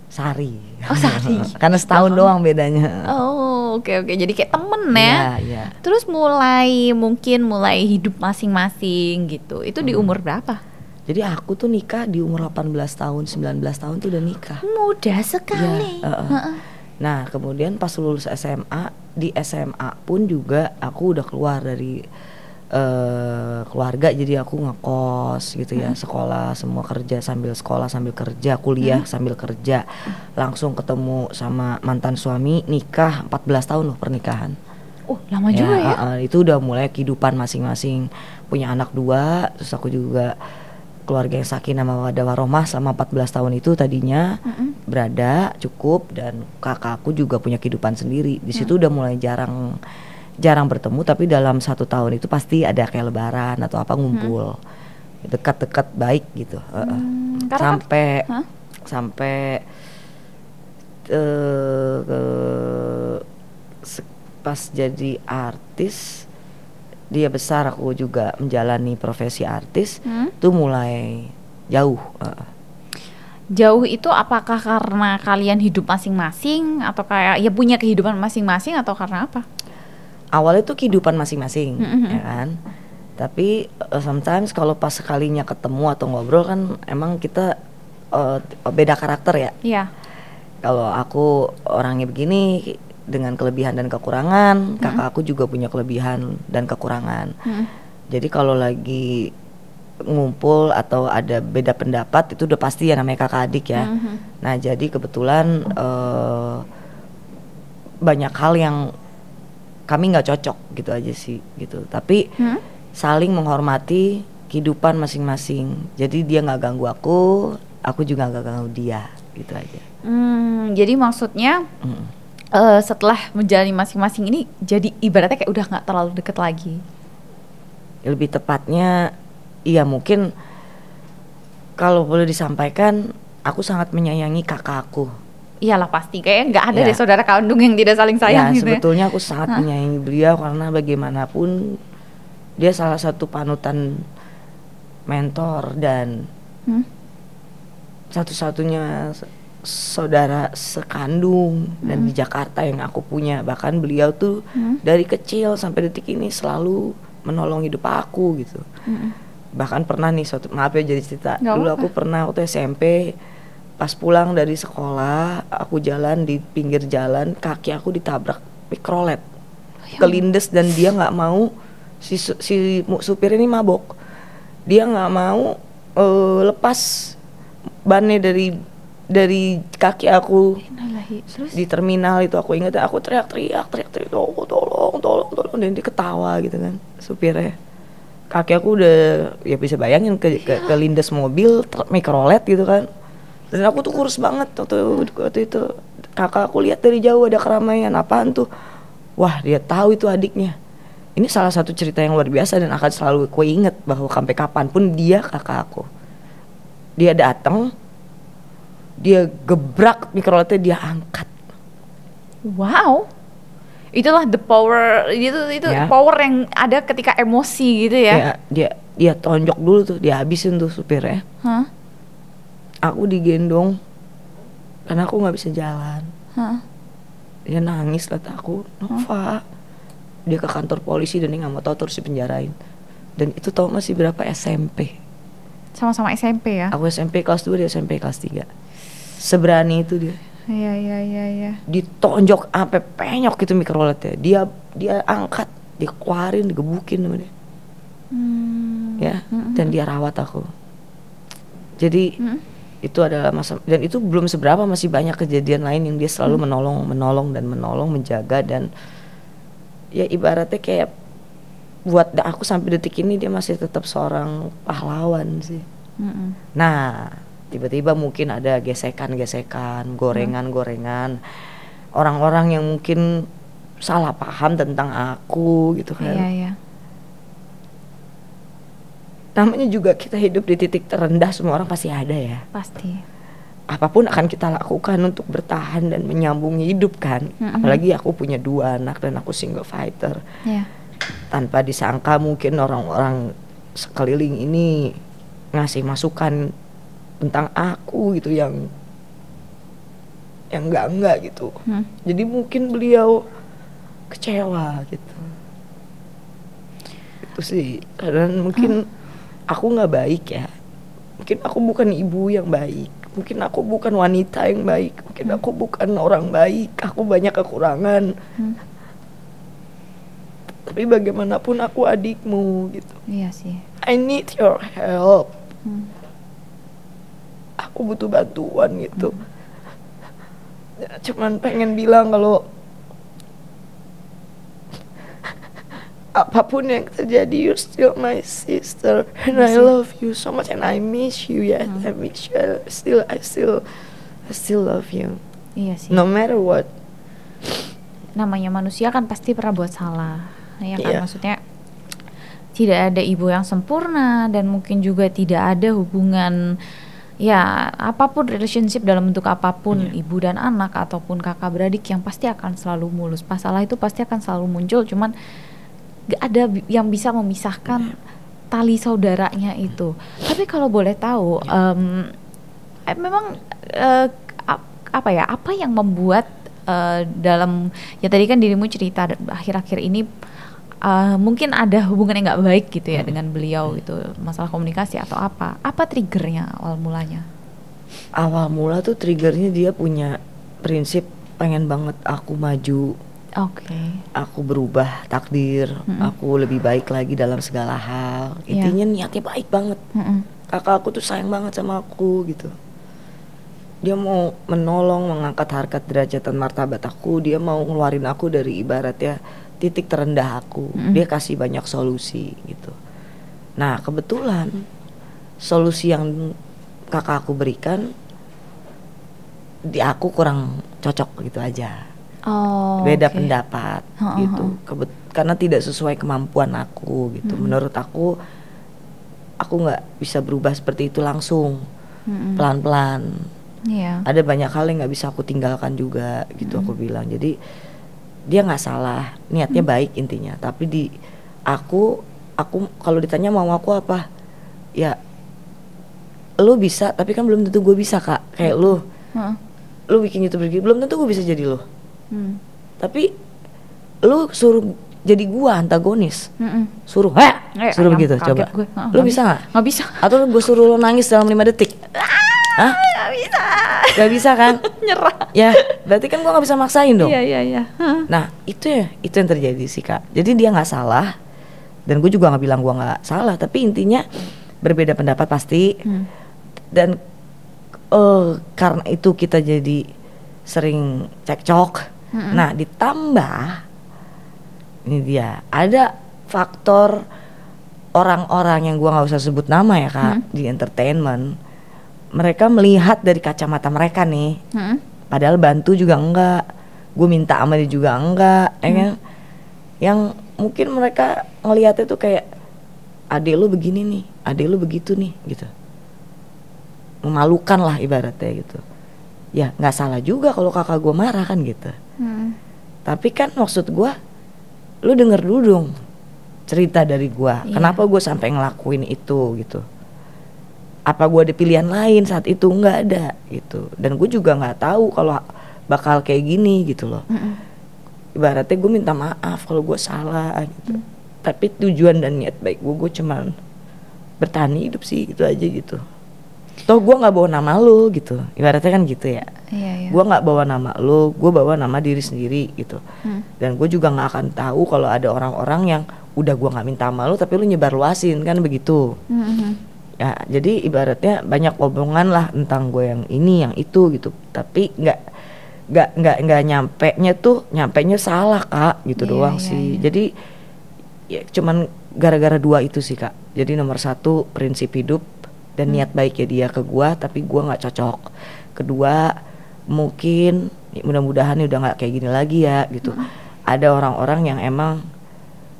Sari. Oh, Sari. Karena setahun doang bedanya. Oh, oke. Jadi kayak temen ya. Iya. Terus mungkin mulai hidup masing-masing gitu. Itu di umur berapa? Jadi aku tuh nikah di umur 18 tahun, 19 tahun tuh udah nikah. Muda sekali. Nah, kemudian pas lulus SMA, di SMA pun juga aku udah keluar dari keluarga, jadi aku ngekos gitu ya, sekolah semua, kerja sambil sekolah sambil kerja, kuliah sambil kerja, langsung ketemu sama mantan suami, nikah 14 tahun loh pernikahan. Oh, lama juga ya. Itu udah mulai kehidupan masing-masing, punya anak 2, terus aku juga keluarga yang sakinah mawaddah warahmah selama 14 tahun itu tadinya berada cukup, dan kakakku juga punya kehidupan sendiri. Di situ udah mulai jarang bertemu, tapi dalam 1 tahun itu pasti ada kayak lebaran atau apa ngumpul dekat-dekat baik gitu. Sampai pas jadi artis, dia besar, aku juga menjalani profesi artis, tuh mulai jauh. Jauh itu apakah karena kalian hidup masing-masing atau kayak ya punya kehidupan masing-masing atau karena apa? Awalnya tuh kehidupan masing-masing, ya kan. Tapi sometimes kalau pas sekalinya ketemu atau ngobrol kan emang kita beda karakter ya. Iya. Kalau aku orangnya begini dengan kelebihan dan kekurangan, kakak aku juga punya kelebihan dan kekurangan. Jadi kalau lagi ngumpul atau ada beda pendapat itu udah pasti ya, namanya kakak adik ya. Nah jadi kebetulan banyak hal yang kami nggak cocok gitu aja sih gitu. Tapi saling menghormati kehidupan masing-masing. Jadi dia nggak ganggu aku juga nggak ganggu dia gitu aja. Jadi maksudnya setelah menjalani masing-masing ini jadi ibaratnya kayak udah nggak terlalu deket lagi. Lebih tepatnya iya, mungkin kalau boleh disampaikan, aku sangat menyayangi kakak aku. Iyalah pasti, kayaknya nggak ada deh saudara kandung yang tidak saling sayang gitu. Sebetulnya aku sangat menyayangi beliau karena bagaimanapun dia salah satu panutan, mentor, dan satu-satunya saudara sekandung dan di Jakarta yang aku punya. Bahkan beliau tuh dari kecil sampai detik ini selalu menolong hidup aku gitu. Bahkan pernah nih maaf ya jadi cerita, dulu aku pernah waktu SMP pas pulang dari sekolah, aku jalan di pinggir jalan, kaki aku ditabrak mikrolet, kelindes, dan dia nggak mau, si supir ini mabok, dia nggak mau lepas bannya dari kaki aku. Di terminal itu aku ingat, aku teriak-teriak, tolong, dan dia ketawa gitu kan supirnya. Kaki aku udah ya bisa bayangin kelindes mobil mikrolet gitu kan. Dan aku tuh kurus banget waktu itu. Kakak aku lihat dari jauh ada keramaian, apaan tuh? Wah, dia tahu itu adiknya. Ini salah satu cerita yang luar biasa dan akan selalu aku inget bahwa sampai kapanpun dia kakak aku. Dia datang, dia gebrak mikroletnya, dia angkat. Wow. Itulah the power, itu power yang ada ketika emosi gitu ya. Dia tonjok dulu tuh, dia habisin tuh supirnya. Aku digendong karena aku nggak bisa jalan. Dia nangis, kata aku, Nova. Dia ke kantor polisi dan dia nggak mau tahu, terus dipenjarain. Dan itu tau masih berapa, SMP. Sama-sama SMP ya? Aku SMP kelas 2, dia SMP kelas 3. Seberani itu dia. Iya. Ditonjok sampai penyok gitu mikroletnya. Dia angkat, dia keluarin, digebukin sama dia. ya, dan dia rawat aku. Jadi itu adalah masa, dan itu belum seberapa, masih banyak kejadian lain yang dia selalu menolong, menjaga, dan ya ibaratnya kayak buat aku sampai detik ini dia masih tetap seorang pahlawan sih. Nah, tiba-tiba mungkin ada gesekan-gesekan, gorengan-gorengan, orang-orang yang mungkin salah paham tentang aku gitu kan. Iya. Namanya juga kita hidup di titik terendah, semua orang pasti ada ya. Pasti. Apapun akan kita lakukan untuk bertahan dan menyambung hidup kan. Apalagi aku punya 2 anak dan aku single fighter. Iya. Tanpa disangka mungkin orang-orang sekeliling ini ngasih masukan tentang aku gitu yang enggak gitu. Jadi mungkin beliau kecewa gitu. Itu sih. Dan mungkin aku nggak baik ya. Mungkin aku bukan ibu yang baik. Mungkin aku bukan wanita yang baik. Mungkin aku bukan orang baik. Aku banyak kekurangan. Tapi bagaimanapun aku adikmu gitu. Iya sih. I need your help. Aku butuh bantuan gitu. Cuman pengen bilang kalau apapun yang terjadi, you're still my sister, and I love you so much, and I miss you. Yes, I miss you. I still love you. Iya sih. No matter what. Namanya manusia kan pasti pernah buat salah, ya kan? Iya. Maksudnya tidak ada ibu yang sempurna, dan mungkin juga tidak ada hubungan, ya apapun relationship dalam bentuk apapun, ibu dan anak ataupun kakak beradik yang pasti akan selalu mulus. Masalah itu pasti akan selalu muncul, cuman gak ada yang bisa memisahkan tali saudaranya itu. Tapi kalau boleh tahu, memang apa yang membuat dalam, ya tadi kan dirimu cerita akhir-akhir ini mungkin ada hubungan yang nggak baik gitu ya dengan beliau, itu masalah komunikasi atau apa triggernya awal mulanya? Awal mula tuh triggernya dia punya prinsip pengen banget aku maju. Aku berubah takdir, aku lebih baik lagi dalam segala hal. Intinya niatnya baik banget. Kakak aku tuh sayang banget sama aku gitu. Dia mau menolong, mengangkat harkat derajat dan martabat aku. Dia mau ngeluarin aku dari ibaratnya titik terendah aku. Dia kasih banyak solusi gitu. Nah kebetulan solusi yang kakak aku berikan di aku kurang cocok gitu aja. Beda pendapat gitu. Karena tidak sesuai kemampuan aku gitu. Menurut aku nggak bisa berubah seperti itu langsung, pelan-pelan. Ada banyak hal yang nggak bisa aku tinggalkan juga gitu. Aku bilang, jadi dia nggak salah, niatnya baik intinya. Tapi di aku kalau ditanya mau aku apa, ya lu bisa, tapi kan belum tentu gue bisa kak. Kayak lu bikin YouTube begini, belum tentu gue bisa jadi lu. Tapi lu suruh jadi gua antagonis, suruh suruh begitu, coba gue. Lu bisa nggak bisa, atau gue suruh lu nangis dalam 5 detik? Gak bisa kan? Nyerah ya, berarti kan gua nggak bisa maksain dong. Iya. Nah itu yang terjadi sih kak. Jadi dia nggak salah, dan gue juga nggak bilang gua nggak salah, tapi intinya berbeda pendapat pasti. Dan karena itu kita jadi sering cekcok. Nah ditambah ini dia ada faktor orang-orang yang gua nggak usah sebut nama ya kak, di entertainment. Mereka melihat dari kacamata mereka nih, padahal bantu juga enggak, gue minta sama dia juga enggak, ya kan? Yang mungkin mereka ngelihatnya tuh kayak adek lu begini nih, adek lu begitu nih gitu, memalukan lah ibaratnya gitu. Ya nggak salah juga kalau kakak gue marah kan gitu. Tapi kan maksud gue, lu denger dulu dong cerita dari gue, kenapa gue sampai ngelakuin itu gitu. Apa gue ada pilihan lain saat itu? Nggak ada gitu. Dan gue juga nggak tahu kalau bakal kayak gini gitu loh. Ibaratnya gue minta maaf kalau gue salah gitu. Tapi tujuan dan niat baik gue cuman bertahan hidup sih, itu aja gitu. Toh gue nggak bawa nama lu gitu, ibaratnya kan gitu ya. Gue nggak bawa nama lu, gue bawa nama diri sendiri gitu. Dan gue juga nggak akan tahu kalau ada orang-orang yang udah gue nggak minta sama lu tapi lu nyebar luasin kan begitu. Ya jadi ibaratnya banyak omongan lah tentang gue yang ini yang itu gitu, tapi nggak nyampenya salah Kak gitu doang sih. Jadi ya cuman gara-gara dua itu sih Kak. Jadi nomor satu prinsip hidup dan niat baiknya dia ke gua, tapi gua nggak cocok. Kedua mungkin mudah-mudahan udah nggak kayak gini lagi ya gitu. Ada orang-orang yang emang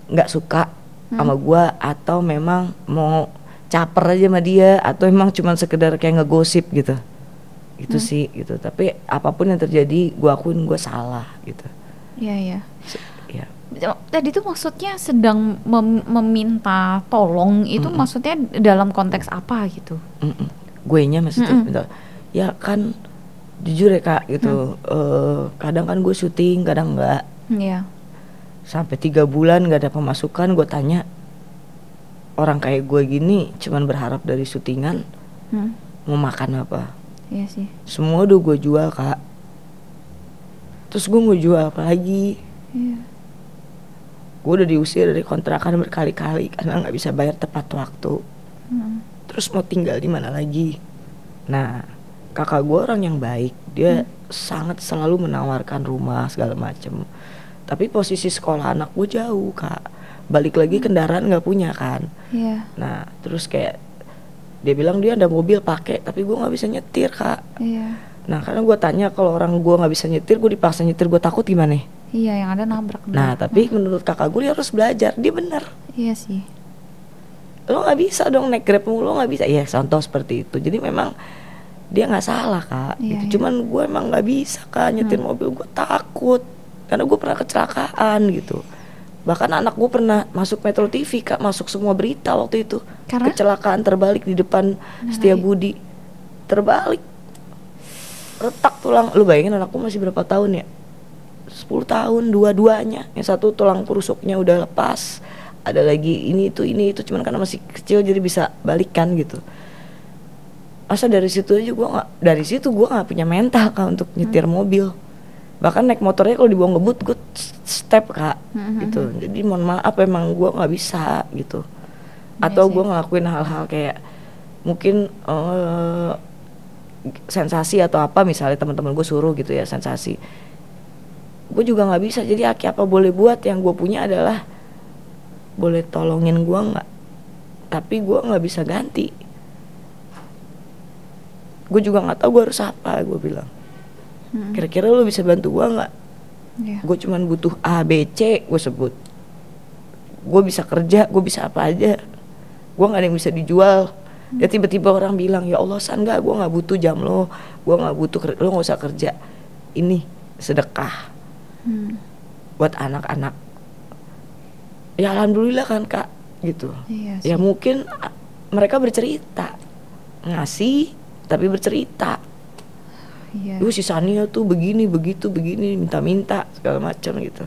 nggak suka sama gua atau memang mau caper aja sama dia atau emang cuman sekedar kayak ngegosip gitu. Itu sih gitu. Tapi apapun yang terjadi gua akuin gua salah gitu. Iya. Ya. Tadi tuh maksudnya sedang meminta tolong itu maksudnya dalam konteks apa gitu? Guenya maksudnya minta, ya kan jujur ya Kak gitu, kadang kan gue syuting kadang enggak. Iya. Sampai 3 bulan gak ada pemasukan, gue tanya orang kayak gue gini cuman berharap dari syutingan mau makan apa? Iya sih. Semua udah gue jual Kak. Terus gue mau jual apa lagi? Iya. Gue udah diusir dari kontrakan berkali-kali karena nggak bisa bayar tepat waktu. Terus mau tinggal di mana lagi? Nah, kakak gue orang yang baik, dia sangat selalu menawarkan rumah segala macem. Tapi posisi sekolah anak gue jauh Kak. Balik lagi kendaraan nggak punya kan. Iya. Nah, terus kayak dia bilang dia ada mobil pakai, tapi gue nggak bisa nyetir Kak. Iya. Nah, karena gue tanya kalau orang gue nggak bisa nyetir, gue dipaksa nyetir, gue takut gimana? Iya, yang ada nabrak. Nah, tapi menurut kakak gue dia harus belajar, dia bener. Iya sih. Lo nggak bisa dong naik Grab mulu, lo nggak bisa. Iya, contoh seperti itu. Jadi memang dia nggak salah Kak. Iya, gitu. Cuman gue emang nggak bisa Kak nyetir mobil, gue takut karena gue pernah kecelakaan gitu. Bahkan anak gue pernah masuk Metro TV Kak, masuk semua berita waktu itu. Karena? Kecelakaan terbalik di depan Setiabudi, terbalik, retak tulang. Lu bayangin anakku masih berapa tahun ya? 10 tahun, dua-duanya. Yang satu tulang rusuknya udah lepas, ada lagi ini itu, cuman karena masih kecil jadi bisa balikan gitu. Masa dari situ aja gue nggak punya mental Kak untuk nyetir mobil. Bahkan naik motornya kalau dibawa ngebut gue step Kak gitu. Jadi mohon maaf emang gue nggak bisa gitu. Atau gue ngelakuin hal-hal kayak mungkin sensasi atau apa, misalnya teman-teman gue suruh gitu ya sensasi, gue juga nggak bisa. Jadi Aki apa boleh buat, yang gue punya adalah boleh tolongin gue nggak, tapi gue nggak bisa ganti. Gue juga nggak tahu gue harus apa. Gue bilang kira-kira lo bisa bantu gue nggak? Gue cuman butuh A B C, gue sebut. Gue bisa kerja, gue bisa apa aja, gue nggak ada yang bisa dijual. Ya tiba-tiba orang bilang, ya Allah San, gue nggak butuh jam lo, gue nggak butuh, lo nggak usah kerja, ini sedekah buat anak-anak. Ya alhamdulillah kan Kak gitu. Iya ya mungkin mereka bercerita, ngasih tapi bercerita. Iya. Si Sania tuh begini begitu begini, minta-minta segala macam gitu.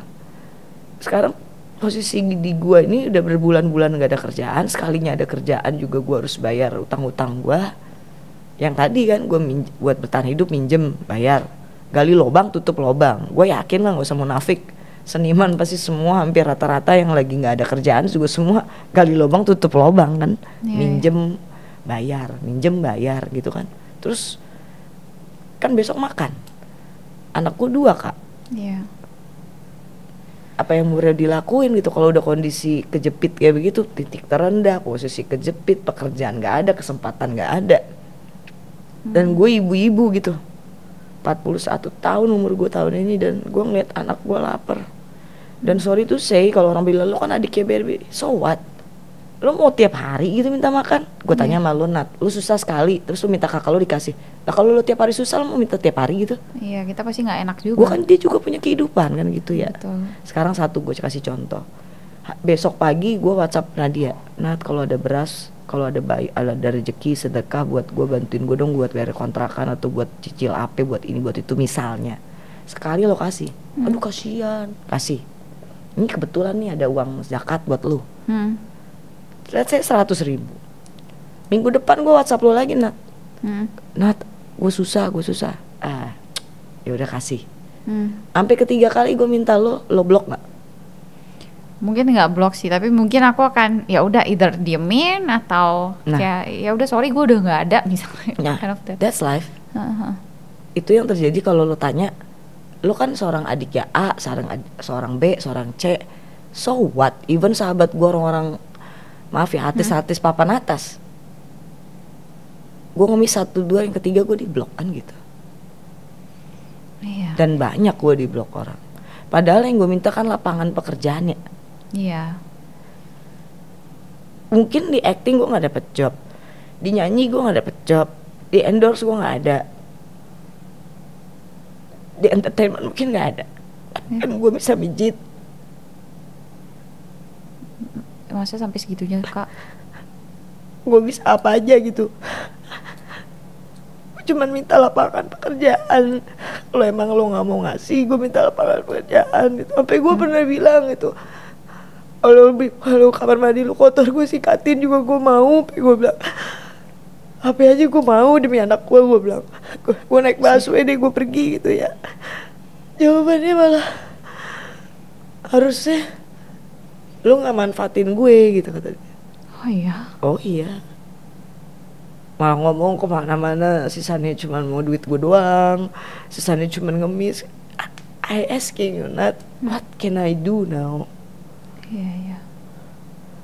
Sekarang posisi di gua ini udah berbulan-bulan gak ada kerjaan, sekalinya ada kerjaan juga gua harus bayar utang-utang gua. Yang tadi kan gua buat bertahan hidup minjem, bayar. Gali lobang, tutup lobang. Gue yakin lah, gak usah munafik, seniman pasti semua hampir rata-rata yang lagi gak ada kerjaan juga semua gali lobang, tutup lobang kan. Minjem, bayar, minjem, bayar gitu kan. Terus kan besok makan, anakku 2 Kak. Iya. Apa yang mau dilakuin gitu kalau udah kondisi kejepit kayak begitu, titik terendah, posisi kejepit, pekerjaan gak ada, kesempatan gak ada. Dan gue ibu-ibu gitu, 41 tahun umur gue tahun ini, dan gue ngeliat anak gue lapar. Dan sorry to say, kalau orang bilang lo kan adiknya BRB, so what? Lo mau tiap hari gitu minta makan? Gue tanya sama lo, Nat, lo susah sekali terus lo minta kakak lo dikasih. Nah kalau lo tiap hari susah, lo mau minta tiap hari gitu? Iya, kita pasti nggak enak juga. Gue kan dia juga punya kehidupan kan gitu ya. Betul. Sekarang satu gue kasih contoh, besok pagi gue WhatsApp Nadia, Nat kalau ada beras, kalau ada ada rezeki sedekah buat gue, bantuin gue dong buat bayar kontrakan atau buat cicil AP, buat ini buat itu misalnya. Sekali lo kasih, aduh kasihan, kasih. Ini kebetulan nih ada uang zakat buat lo. Let's say 100.000. Minggu depan gue WhatsApp lo lagi, Nat. Nat, gue susah. Ya udah kasih. Sampai ketiga kali gue minta lo blok nggak? mungkin nggak blok sih, tapi mungkin aku akan ya udah either diemin atau kayak ya udah sorry gue udah nggak ada misalnya. Nah, kind of that. that's life. Itu yang terjadi kalau lo tanya, lo kan seorang adik ya A, seorang B, seorang C, so what? Even sahabat gue orang-orang, maaf ya, artis-artis papan atas, gue ngemis 1, 2, yang ketiga gue diblok kan gitu. Iya. Dan banyak gue diblok orang. Padahal yang gue minta kan lapangan pekerjaan ya. Iya. Mungkin di acting gue nggak dapet job, di nyanyi gue nggak dapet job, di endorse gue nggak ada, di entertainment mungkin nggak ada. Kan gue bisa mijit. Masa sampai segitunya kak? Gue bisa apa aja gitu. Gue cuman minta lapangan pekerjaan. Kalau emang lo nggak mau ngasih, gue minta lapangan pekerjaan gitu. Sampai gue pernah bilang gitu, kalau kamar mandi lu kotor gue sikatin juga gue mau. Gue bilang apa aja gue mau demi anak gue bilang. Gue naik busway deh gue pergi gitu ya. Jawabannya malah harusnya lu nggak manfaatin gue gitu katanya. Oh iya. Oh iya. Malah ngomong kemana-mana, sisanya cuma mau duit gue doang, sisanya cuma ngemis. I asking you, Nat, what can I do now? Iya, iya.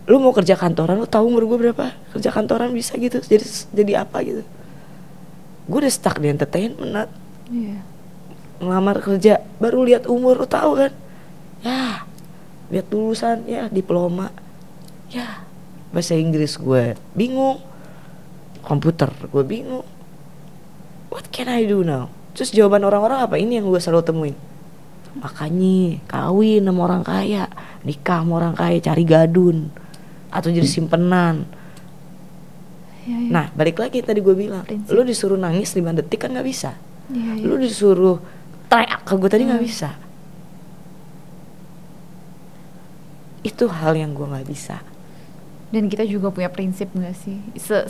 Lu mau kerja kantoran, lu tahu umur gue berapa? Kerja kantoran bisa gitu, jadi apa gitu? Gue udah stuck di entertainment, Nat. Iya. Ngelamar kerja, baru lihat umur, lu tahu kan? Ya, lihat lulusan, ya diploma. Ya, bahasa Inggris gue bingung, komputer gue bingung. What can I do now? Terus jawaban orang-orang apa? Ini yang gue selalu temuin. Makanya kawin sama orang kaya, nikah sama orang kaya, cari gadun atau jadi simpenan. Ya, ya. Nah balik lagi tadi gue bilang, Prinsip. lu disuruh nangis 5 detik kan nggak bisa. Ya, ya. Lu disuruh teriak ke gue tadi nggak bisa. Itu hal yang gue nggak bisa. Dan kita juga punya prinsip nggak sih?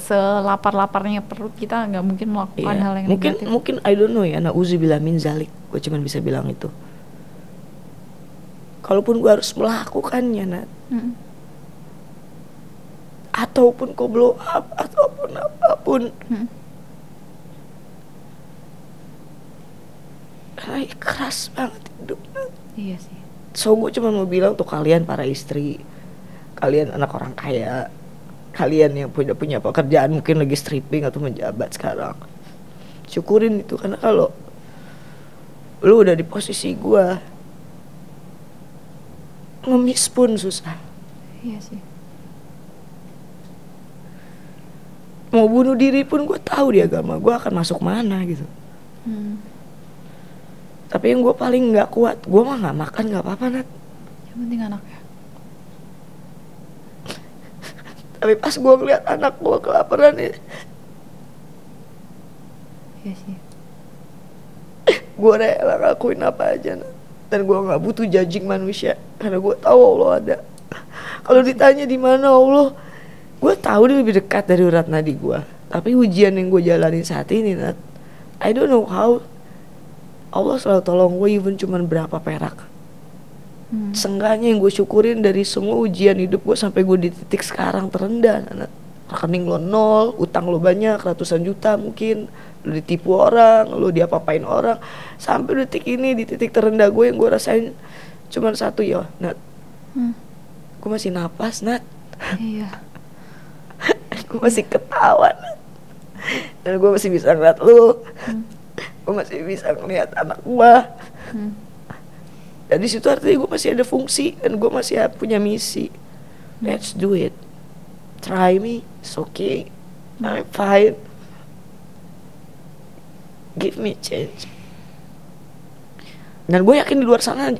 Selapar-laparnya perut kita nggak mungkin melakukan hal yang negatif. Mungkin I don't know ya. Nauzubillah min zalik. Gue cuma bisa bilang itu. Kalaupun gue harus melakukannya, Nat. Ataupun kau blow up, ataupun apapun. Karena keras banget hidup, Nat. Iya sih. So gue cuma mau bilang untuk kalian para istri, kalian anak orang kaya, kalian yang punya pekerjaan mungkin lagi stripping atau menjabat sekarang, syukurin itu. Karena kalau lu udah di posisi gua, ngemis pun susah. Iya sih. Mau bunuh diri pun gue tahu di agama gue akan masuk mana gitu. Tapi yang gue paling nggak kuat, gue mah nggak makan nggak apa-apa, Nat. Yang penting anaknya. Tapi pas gue ngeliat anak gue kelaparan ya, Iya sih. gue rela ngelakuin apa aja, Nat. Dan gue nggak butuh judging manusia karena gue tahu Allah ada. Kalau ditanya di mana Allah, gue tahu dia lebih dekat dari urat nadi gue. Tapi ujian yang gue jalanin saat ini, Nat, I don't know how. Allah selalu tolong gue even cuman berapa perak. Seenggaknya yang gue syukurin dari semua ujian hidup gue sampai gue di titik sekarang terendah, Nat. Rekening lo 0, utang lo banyak, ratusan juta mungkin, lo ditipu orang, lo diapa-apain orang. Sampai detik ini di titik terendah gue yang gue rasain cuman satu ya, Nat. Gue masih napas, Nat. Iya. Gue masih ketawa, Nat. Dan gue masih bisa ngeliat lo. Gue masih bisa ngeliat anak gue. Dan di situ artinya gue masih ada fungsi dan gue masih punya misi. Let's do it. Try me, it's okay. I'm fine. Give me chance. Dan gue yakin di luar sana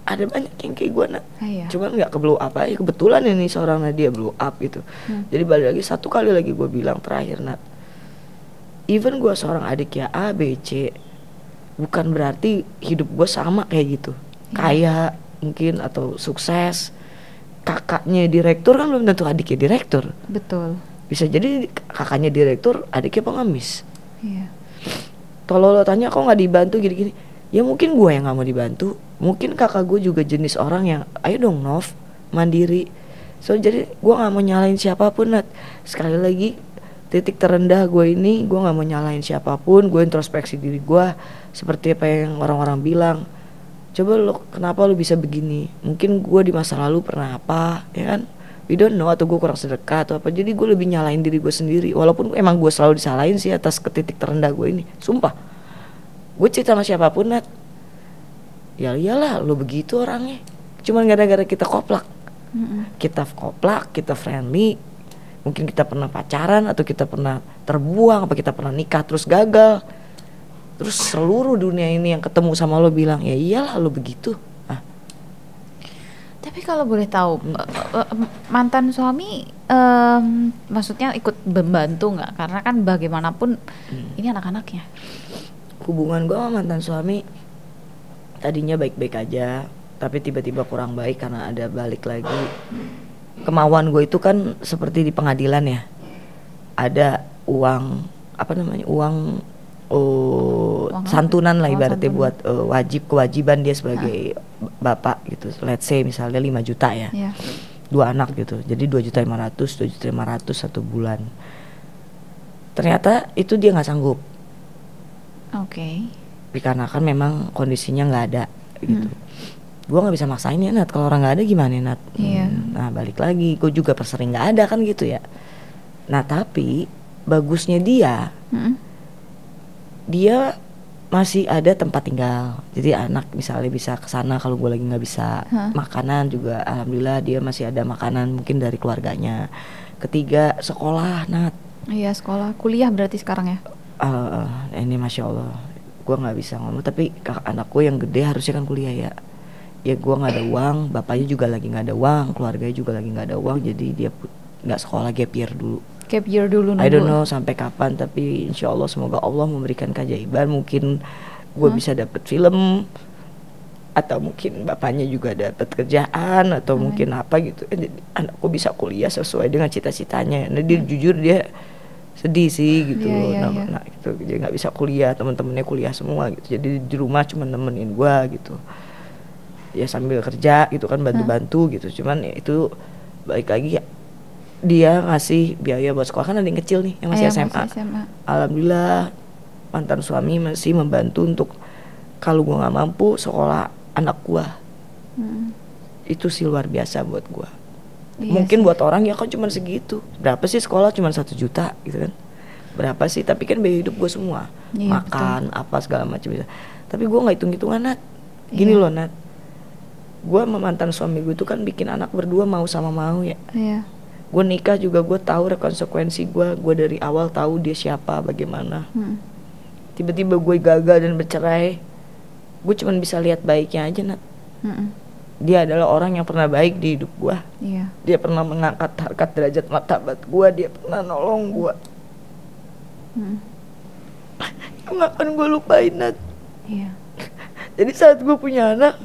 ada banyak yang kayak gue, Nat. Iya. Cuman nggak ke blow up aja. Kebetulan ini seorang Nadia blow up gitu. Jadi balik lagi satu kali lagi gue bilang terakhir, Nat. Even gue seorang adik ya A, B, C, bukan berarti hidup gue sama kayak gitu. Kaya mungkin atau sukses. Kakaknya direktur kan belum tentu adiknya direktur. Betul. Bisa jadi kakaknya direktur, adiknya pengemis. Iya. Kalau lo tanya kok nggak dibantu gini-gini, Ya mungkin gue yang nggak mau dibantu, mungkin kakak gue juga jenis orang yang ayo dong Nov, mandiri. So jadi gue nggak mau nyalain siapapun, Nat. Sekali lagi, titik terendah gue ini gue nggak mau nyalain siapapun. Gue introspeksi diri gue seperti apa yang orang-orang bilang. Coba lo, kenapa lo bisa begini? Mungkin gue di masa lalu pernah apa, ya kan? We don't know, atau gue kurang sedekah atau apa. Jadi gue lebih nyalain diri gue sendiri. Walaupun emang gue selalu disalahin sih atas ke titik terendah gue ini. Sumpah, gue cerita sama siapapun, Nat, ya iyalah lo begitu orangnya. Cuman gara-gara kita koplak. Kita koplak, kita friendly. Mungkin kita pernah pacaran, atau kita pernah terbuang, apa kita pernah nikah terus gagal. Terus seluruh dunia ini yang ketemu sama lo bilang, ya iyalah lo begitu. Tapi kalau boleh tahu, mantan suami maksudnya ikut membantu nggak? Karena kan bagaimanapun ini anak-anaknya. Hubungan gue sama mantan suami tadinya baik-baik aja, tapi tiba-tiba kurang baik karena ada balik lagi. Kemauan gue itu kan seperti di pengadilan ya, ada uang, apa namanya, uang santunan lah ibaratnya, buat kewajiban dia sebagai bapak gitu. Let's say misalnya 5 juta ya, 2 anak gitu, jadi 2.500.000 satu bulan. Ternyata itu dia nggak sanggup. Dikarenakan memang kondisinya nggak ada gitu. Gue nggak bisa maksain ya, Nat. Kalau orang nggak ada gimana, Nat? Nah balik lagi, gue juga sering nggak ada kan gitu ya. Nah tapi bagusnya dia masih ada tempat tinggal. Jadi anak misalnya bisa kesana kalau gue lagi nggak bisa. Makanan juga alhamdulillah dia masih ada makanan mungkin dari keluarganya. Ketiga, sekolah, Nat. Iya, sekolah, kuliah berarti sekarang ya. Ini masya Allah, gue nggak bisa ngomong, tapi anakku yang gede harusnya kan kuliah ya. Ya gue nggak ada uang, bapaknya juga lagi nggak ada uang, keluarganya juga lagi nggak ada uang, jadi dia nggak sekolah, gap year dulu. I don't know sampai kapan, tapi insya Allah semoga Allah memberikan keajaiban. Mungkin gue bisa dapet film, atau mungkin bapaknya juga dapet kerjaan, atau mungkin apa gitu. Jadi anakku bisa kuliah sesuai dengan cita-citanya. Nah dia jujur dia sedih sih gitu. Nah gitu, dia nggak bisa kuliah, teman-temannya kuliah semua gitu. Jadi di rumah cuma nemenin gue gitu. Ya sambil kerja gitu kan, bantu-bantu gitu. Cuman ya itu balik lagi ya, dia ngasih biaya buat sekolah, kan ada yang kecil nih yang masih SMA. Alhamdulillah mantan suami masih membantu untuk kalau gue nggak mampu sekolah anak gue. Itu sih luar biasa buat gue. Mungkin buat orang ya kan cuma segitu, berapa sih sekolah cuma 1 juta gitu kan, berapa sih, tapi kan biaya hidup gue semua, makan betul, apa segala macam bisa. Tapi gue nggak hitung-hitungan, Nat. Gini loh, Nat, gue sama mantan suami gue itu kan bikin anak berdua mau sama mau ya. Gue nikah juga gue tahu konsekuensi gue dari awal tahu dia siapa, bagaimana. Tiba-tiba gue gagal dan bercerai, gue cuma bisa lihat baiknya aja, Nat. Dia adalah orang yang pernah baik di hidup gue. Dia pernah mengangkat harkat derajat martabat gue, dia pernah nolong gue. Nggak akan gue lupain, Nat. Jadi saat gue punya anak,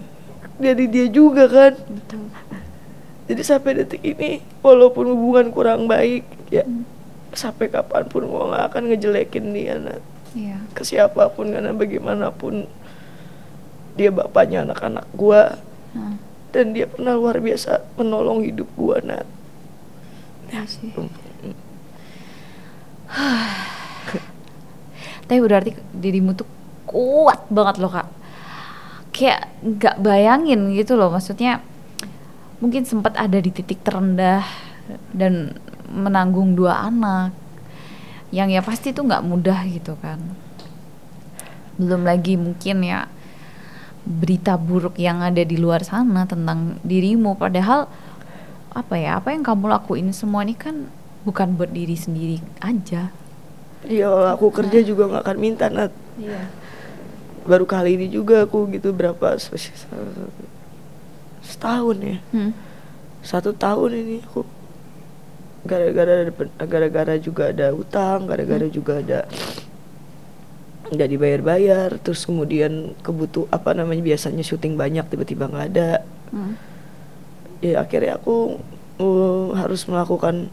dari dia juga kan. Betul. Jadi sampai detik ini, walaupun hubungan kurang baik ya, sampai kapanpun gue nggak akan ngejelekin dia, Nat. Ke siapapun, karena bagaimanapun dia bapaknya anak-anak gue. Dan dia pernah luar biasa menolong hidup gue, Nat. Tapi berarti dirimu tuh kuat banget loh, Kak. Kayak gak bayangin gitu loh, maksudnya mungkin sempat ada di titik terendah dan menanggung 2 anak yang ya pasti tuh gak mudah gitu kan. Belum lagi mungkin ya berita buruk yang ada di luar sana tentang dirimu, padahal apa yang kamu lakuin semua ini kan bukan buat diri sendiri aja. Iya, aku kerja juga nggak akan minta, Nat. Baru kali ini juga aku gitu, berapa setahun ya, 1 tahun ini aku gara-gara juga ada utang, gara-gara juga ada nggak dibayar-bayar, terus kemudian biasanya syuting banyak tiba-tiba nggak ada. Ya akhirnya aku harus melakukan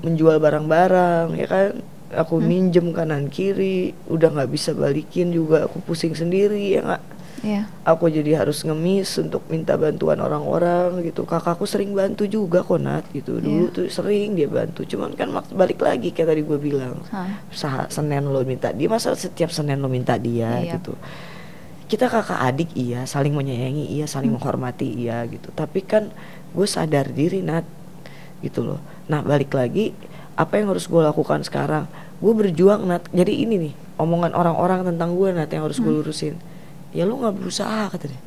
menjual barang-barang ya kan, aku minjem kanan kiri, udah nggak bisa balikin juga, aku pusing sendiri ya nggak. Iya. Aku jadi harus ngemis untuk minta bantuan orang-orang gitu. Kakakku sering bantu juga kok Nat gitu. Dulu tuh sering dia bantu. Cuman kan balik lagi kayak tadi gue bilang. Senin lo minta dia, masa setiap Senin lo minta dia gitu. Kita kakak adik iya, saling menyayangi iya, saling menghormati iya gitu. Tapi kan gue sadar diri Nat gitu loh. Nah balik lagi, apa yang harus gue lakukan sekarang? Gue berjuang Nat. Jadi ini nih omongan orang-orang tentang gue Nat yang harus gue lurusin. Ya lu gak berusaha katanya,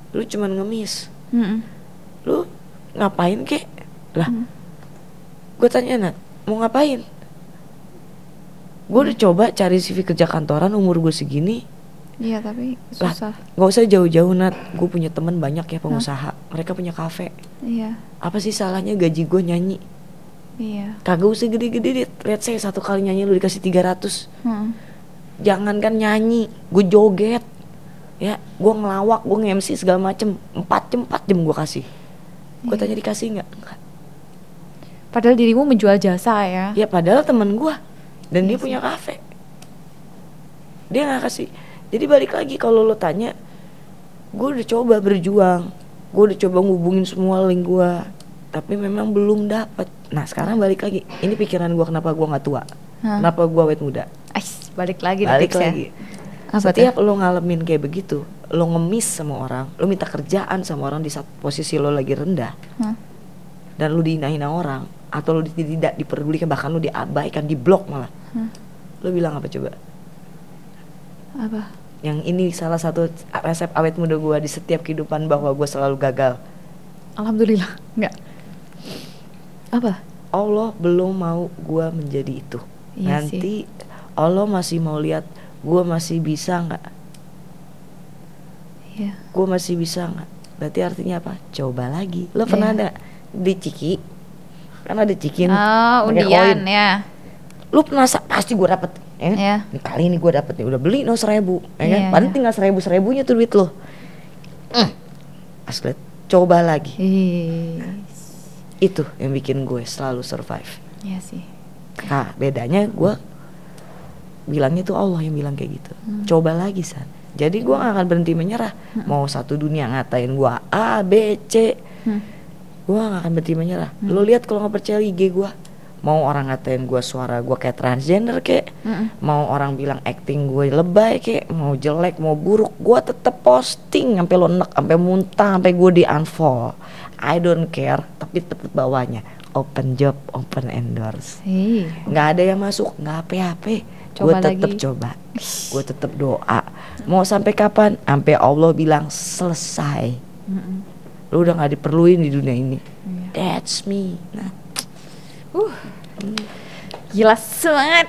lu cuman ngemis. Lu ngapain kek lah? Gue tanya Nat, mau ngapain? Gue udah coba cari CV kerja kantoran umur gue segini. Iya tapi susah. Gak usah jauh-jauh Nat, gue punya teman banyak ya pengusaha. Mereka punya kafe. Iya. Apa sih salahnya gaji gue nyanyi? Iya. Kagak usah gede-gede. Lihat saya satu kali nyanyi lu dikasih 300. Jangankan nyanyi, gue joget. Ya, gue ngelawak, gue nge-MC segala macem 4 jam gue kasih. Gue tanya dikasih nggak? Enggak. Padahal dirimu menjual jasa ya. Ya padahal temen gue. Dan dia punya kafe. Dia nggak kasih. Jadi balik lagi kalau lo tanya, gue udah coba berjuang, gue udah coba ngubungin semua link gue, tapi memang belum dapat. Nah sekarang balik lagi, ini pikiran gue kenapa gue nggak tua, kenapa gue awet muda. Balik lagi. Setiap lo ngalamin kayak begitu, lo ngemis sama orang, lo minta kerjaan sama orang di saat posisi lo lagi rendah, dan lo dihina-hina orang, atau lo tidak diperdulikan, bahkan lo diabaikan, diblok malah, lo bilang apa coba? Apa? Yang ini salah satu resep awet muda gue di setiap kehidupan, bahwa gue selalu gagal. Alhamdulillah, enggak. Apa? Allah belum mau gue menjadi itu. Iya Nanti Allah masih mau lihat gue masih bisa nggak? Iya. Gue masih bisa nggak? Berarti artinya apa? Coba lagi. Lo pernah ada di Ciki? Kan ada Cikin. Undian ya. Lo pernah pasti gue dapet. Kali ini gue dapet nih. Udah beli 1.000, ya kan? Paling tinggal 1.000-1.000-nya tuh duit lo. Asli. Coba lagi. Itu yang bikin gue selalu survive. Iya sih. Nah, bedanya gue bilangnya tuh Allah yang bilang kayak gitu. Coba lagi San. Jadi gue gak akan berhenti menyerah. Mau satu dunia ngatain gue A, B, C, gue gak akan berhenti menyerah. Lo lihat kalau gak percaya IG gue, mau orang ngatain gue suara gue kayak transgender kek, mau orang bilang acting gue lebay kek, mau jelek mau buruk, gue tetep posting sampai lo enek, sampai muntah, sampai gue di unfollow. I don't care. Tapi tetep bawahnya open job, open endorse. Nggak ada yang masuk, nggak apa-apa. Gue tetep coba, gue tetep doa. Mau sampai kapan? Sampai Allah bilang selesai. Lu udah nggak diperluin di dunia ini. That's me. Nah. Gila semangat.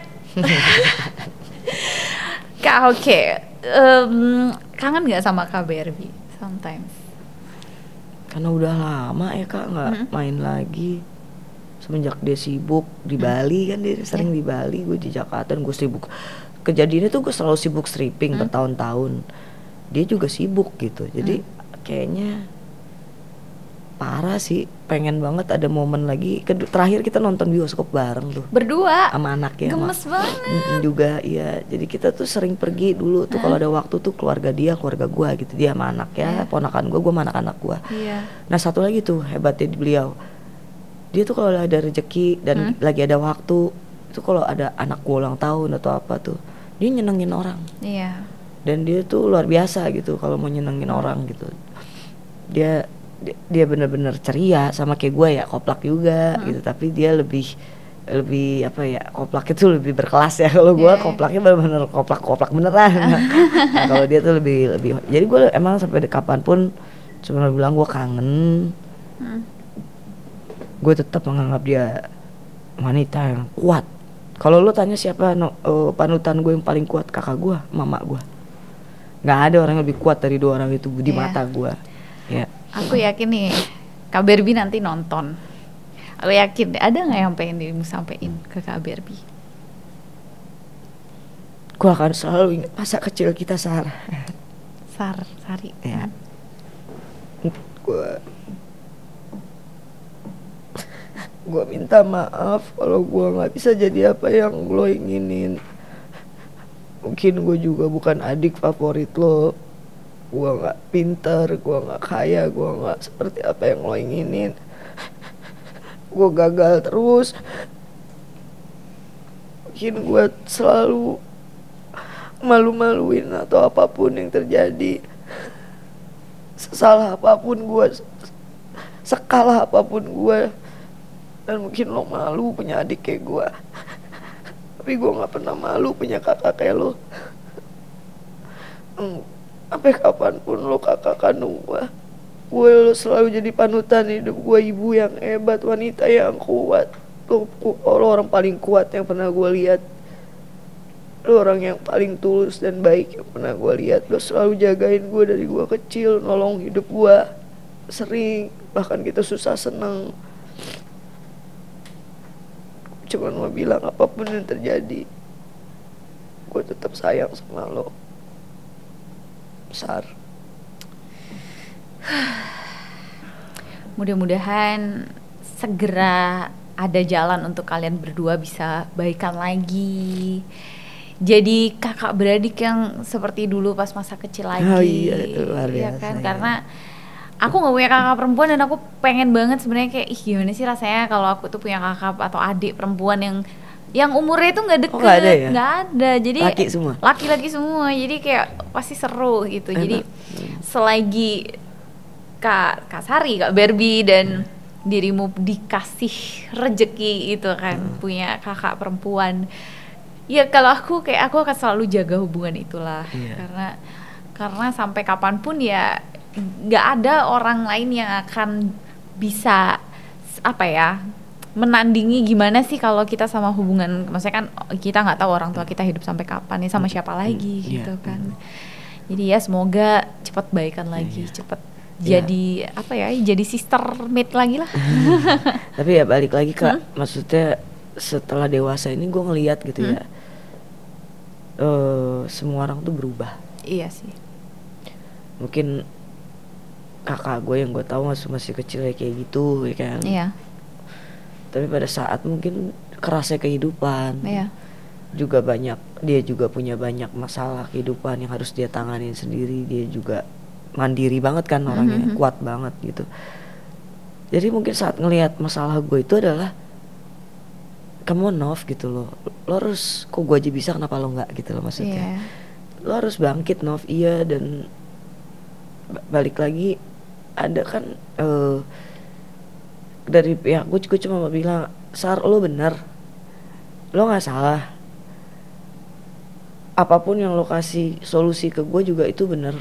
Kak, oke. Kangen nggak sama KBRB sometimes? Karena udah lama ya Kak nggak main lagi. Semenjak dia sibuk di Bali kan, dia sering di Bali, gue di Jakarta, gue sibuk. Kejadiannya tuh gue selalu sibuk stripping bertahun-tahun. Dia juga sibuk gitu. Jadi kayaknya parah sih, pengen banget ada momen lagi. Terakhir kita nonton bioskop bareng tuh. Berdua. Sama anaknya. Gemes banget. Juga iya. Jadi kita tuh sering pergi dulu tuh kalau ada waktu tuh keluarga dia, keluarga gua gitu. Dia sama anaknya, ponakan gua sama anak-anak gua. Nah satu lagi tuh hebatnya di beliau. Dia tuh kalau ada rezeki dan lagi ada waktu, itu kalau ada anak gua ulang tahun atau apa tuh, dia nyenengin orang. Dan dia tuh luar biasa gitu kalau mau nyenengin orang gitu. Dia bener-bener ceria, sama kayak gue ya, koplak juga gitu, tapi dia lebih apa ya, koplak itu lebih berkelas ya. Kalau gue koplaknya bener-bener koplak beneran. Nah, kalau dia tuh lebih jadi gue emang sampai kapanpun cuma bilang gue kangen. Gue tetap menganggap dia wanita yang kuat. Kalau lo tanya siapa panutan gue yang paling kuat, kakak gue, mama gue. Nggak ada orang yang lebih kuat dari dua orang itu di mata gue. Ya. Aku yakin nih Kak Barbie nanti nonton. Aku yakin ada nggak yang pengen dirimu sampein ke Kak Barbie? Gue akan selalu ingat masa kecil kita Sari. Ya. Gue minta maaf kalau gue nggak bisa jadi apa yang lo inginin. Mungkin gue juga bukan adik favorit lo. Gue nggak pintar, gue nggak kaya, gue nggak seperti apa yang lo inginin. Gue gagal terus. Mungkin gue selalu malu-maluin atau apapun yang terjadi. Sesalah apapun gue, sekalah apapun gue. Dan mungkin lo malu punya adik kayak gue. Tapi gue gak pernah malu punya kakak kayak lo. Sampai kapanpun lo kakak kandung gue. Lo selalu jadi panutan hidup gue. Ibu yang hebat, wanita yang kuat. Lo orang paling kuat yang pernah gue lihat. Lo orang yang paling tulus dan baik yang pernah gue lihat. Lo selalu jagain gue dari gue kecil, nolong hidup gue sering, bahkan kita susah seneng. Cuman mau bilang apapun yang terjadi, gue tetap sayang sama lo, Sar. Mudah-mudahan segera ada jalan untuk kalian berdua bisa baikan lagi. Jadi kakak beradik yang seperti dulu pas masa kecil lagi. Oh iya, itu luar biasa. Ya kan, karena aku nggak punya kakak perempuan dan aku pengen banget sebenarnya kayak gimana sih rasanya kalau aku tuh punya kakak atau adik perempuan yang umurnya itu nggak deket. Nggak ada ya? Nggak ada. Jadi laki semua. Jadi kayak pasti seru gitu. Enak. Jadi selagi Kak Sari, Kak Barbie dan dirimu dikasih rejeki itu kan punya kakak perempuan, ya kalau aku akan selalu jaga hubungan itulah. Karena sampai kapanpun ya nggak ada orang lain yang akan bisa menandingi gimana sih kalau kita sama hubungan, maksudnya kan kita nggak tahu orang tua kita hidup sampai kapan ya, sama siapa lagi gitu kan. Jadi ya semoga cepat baikan lagi, cepat jadi jadi sister mate lagi lah. Tapi ya balik lagi Kak, maksudnya setelah dewasa ini gue ngelihat gitu ya, semua orang tuh berubah. Iya sih. Mungkin kakak gue yang gue tahu masih kecil kayak gitu ya kan. Iya. Tapi pada saat mungkin kerasnya kehidupan, juga dia juga punya banyak masalah kehidupan yang harus dia tanganin sendiri. Dia juga mandiri banget kan orangnya, kuat banget gitu. Jadi mungkin saat ngelihat masalah gue itu adalah, come on Nov gitu loh, lo harus, kok gue aja bisa kenapa lo nggak gitu loh maksudnya. Lo harus bangkit Nov. Iya, dan balik lagi ada kan dari pihak gue cuma mau bilang, Sar lo bener, lo nggak salah, apapun yang lo kasih solusi ke gue juga itu bener.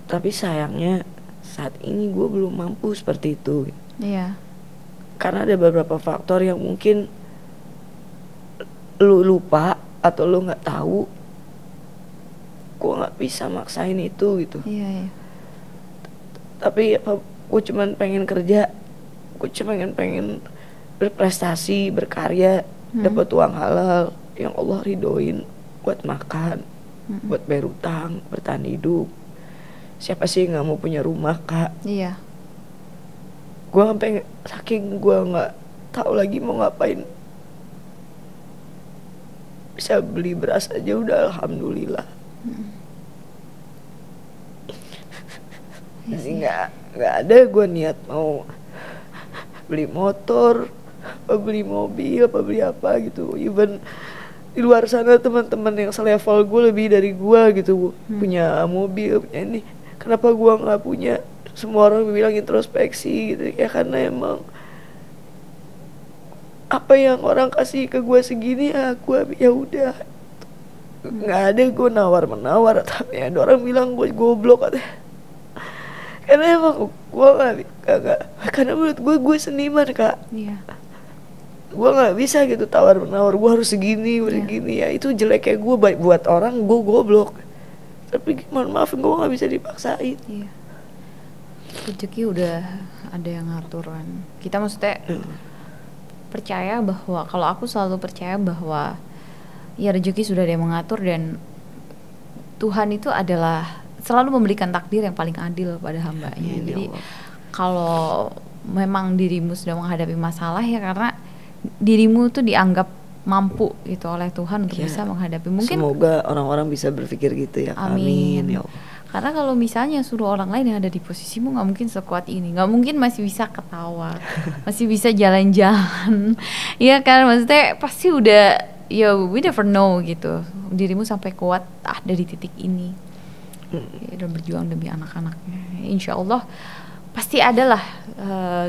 Tapi sayangnya saat ini gue belum mampu seperti itu. Karena ada beberapa faktor yang mungkin lo lupa atau lo nggak tahu. Gue nggak bisa maksain itu gitu. Tapi gue cuman pengen kerja, gue cuma pengen berprestasi, berkarya, dapat uang halal yang Allah ridoin buat makan, buat bayar utang, bertahan hidup. Siapa sih nggak mau punya rumah Kak? Gue pengen, saking gue nggak tahu lagi mau ngapain, bisa beli beras aja udah alhamdulillah. Jadi nggak ada gue niat mau beli motor, apa beli mobil, apa beli apa gitu. Even di luar sana teman-teman yang selevel gue lebih dari gue gitu, punya mobil, punya ini. Kenapa gue nggak punya? Semua orang bilang introspeksi gitu ya, karena emang apa yang orang kasih ke gue segini, gue ya udah. Nggak ada gue nawar-menawar, tapi ada orang bilang gue goblok katanya. Karena emang gue gak, karena menurut gue seniman Kak. Gue nggak bisa gitu tawar-menawar, gue harus segini, begini ya. Itu jelek kayak gue, baik buat orang gue goblok. Tapi mohon maaf, gue nggak bisa dipaksain. Rezeki udah ada yang ngatur kan. Kita maksudnya percaya bahwa, kalau aku selalu percaya bahwa ya rezeki sudah ada yang mengatur, dan Tuhan itu adalah selalu memberikan takdir yang paling adil pada hambanya. Jadi kalau memang dirimu sedang menghadapi masalah ya karena dirimu tuh dianggap mampu gitu oleh Tuhan untuk bisa menghadapi. Mungkin semoga orang-orang bisa berpikir gitu ya. Amin ya Allah. Karena kalau misalnya suruh orang lain yang ada di posisimu nggak mungkin sekuat ini, nggak mungkin masih bisa ketawa, masih bisa jalan-jalan, ya kan? Maksudnya pasti udah ya we never know gitu dirimu sampai kuat dari titik ini dan berjuang demi anak-anaknya. Insya Allah pasti adalah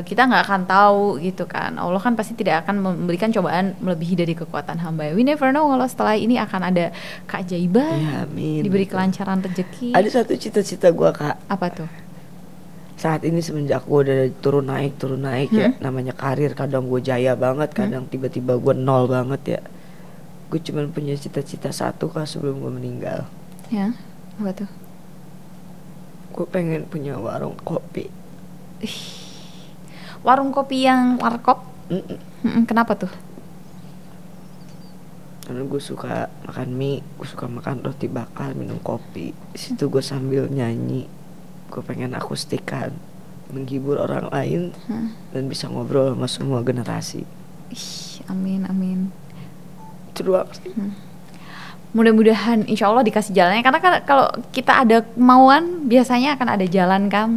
kita nggak akan tahu gitu kan. Allah kan pasti tidak akan memberikan cobaan melebihi dari kekuatan hamba. We never know kalau setelah ini akan ada keajaiban, ya, amin, diberi kelancaran rezeki. Ada satu cita-cita gue Kak. Apa tuh? Saat ini semenjak gue udah turun naik ya, namanya karir kadang gue jaya banget, kadang tiba-tiba gue nol banget ya. Gue cuma punya cita-cita satu Kak sebelum gue meninggal. Ya, apa tuh? Gue pengen punya warung kopi. Warung kopi yang warkop? Kenapa tuh? Karena gue suka makan mie, gue suka makan roti bakar, minum kopi. Di situ gue sambil nyanyi. Gue pengen akustikan, menghibur orang lain dan bisa ngobrol sama semua generasi. Amin, amin. Itu doang sih. Mudah-mudahan insya Allah dikasih jalannya, karena kan kalau kita ada kemauan biasanya akan ada jalan kan.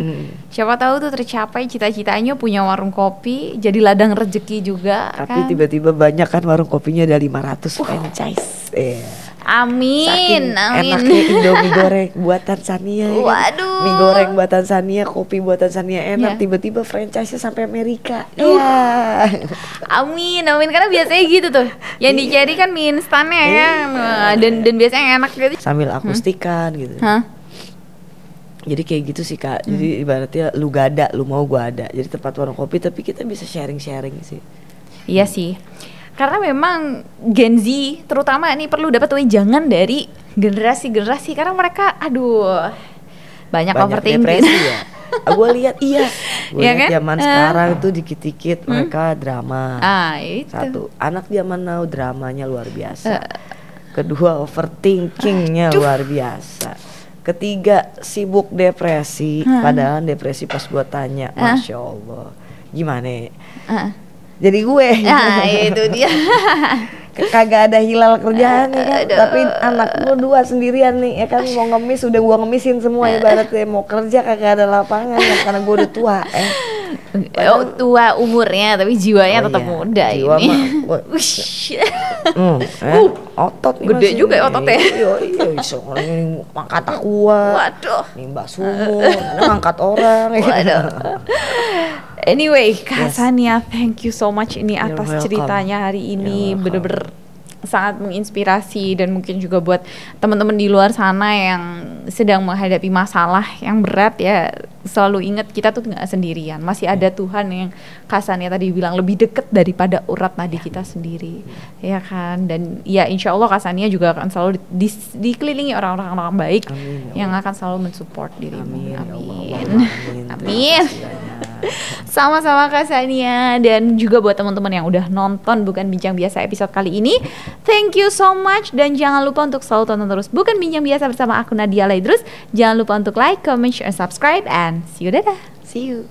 Siapa tahu tuh tercapai cita-citanya punya warung kopi, jadi ladang rezeki juga. Tapi kan? tiba-tiba banyak kan warung kopinya ada 500 franchise. Amin, saking amin. enaknya Indomie goreng buatan Sania. Waduh. Mie goreng buatan Sania, kopi buatan Sania enak. Tiba-tiba franchise-nya sampai Amerika. Amin, amin, karena biasanya gitu tuh. Yang dicari kan mie instannya ya. Dan biasanya yang enak gitu. Sambil akustikan gitu. Jadi kayak gitu sih Kak. Jadi ibaratnya lu gak ada, lu mau gua ada. Jadi tempat warung kopi tapi kita bisa sharing-sharing sih. Iya sih. Karena memang Gen Z terutama ini perlu dapat wejangan dari generasi-generasi, karena mereka banyak overthinking. Depresi ya. Gue lihat gue lihat kan? zaman sekarang tuh dikit-dikit mereka drama. Itu. Satu, anak zaman now dramanya luar biasa. Kedua, overthinkingnya luar biasa. Ketiga, sibuk depresi. Padahal depresi pas gue tanya, Masya Allah, gimana? Jadi gue itu dia. kagak ada hilal kerjaan nih kan. Tapi anak gue 2 sendirian nih ya kan, mau ngemis udah gue ngemisin semua ibaratnya, mau kerja kagak ada lapangan ya, karena gue udah tua tua umurnya tapi jiwanya tetap muda. Jiwa ini otot gede juga ya ototnya. Iya soalnya angkat kuat. Waduh, nimba sumur, ngangkat orang. Anyway, Kak Sania, thank you so much ini atas ceritanya hari ini. Bener-bener sangat menginspirasi, dan mungkin juga buat teman-teman di luar sana yang sedang menghadapi masalah yang berat ya, selalu ingat kita tuh nggak sendirian, masih ada Tuhan yang Kak Sania tadi bilang lebih dekat daripada urat nadi kita sendiri, ya kan. Dan ya insya Allah Kak Sania juga akan selalu dikelilingi orang-orang baik. Amin, yang akan selalu mensupport dirimu. Amin. Sama-sama Kak Sania, dan juga buat teman-teman yang udah nonton Bukan Bincang Biasa episode kali ini, thank you so much, dan jangan lupa untuk selalu tonton terus Bukan Bincang Biasa bersama aku Nadia Laidrus. Jangan lupa untuk like, comment, share, subscribe, and see you, dadah. See you.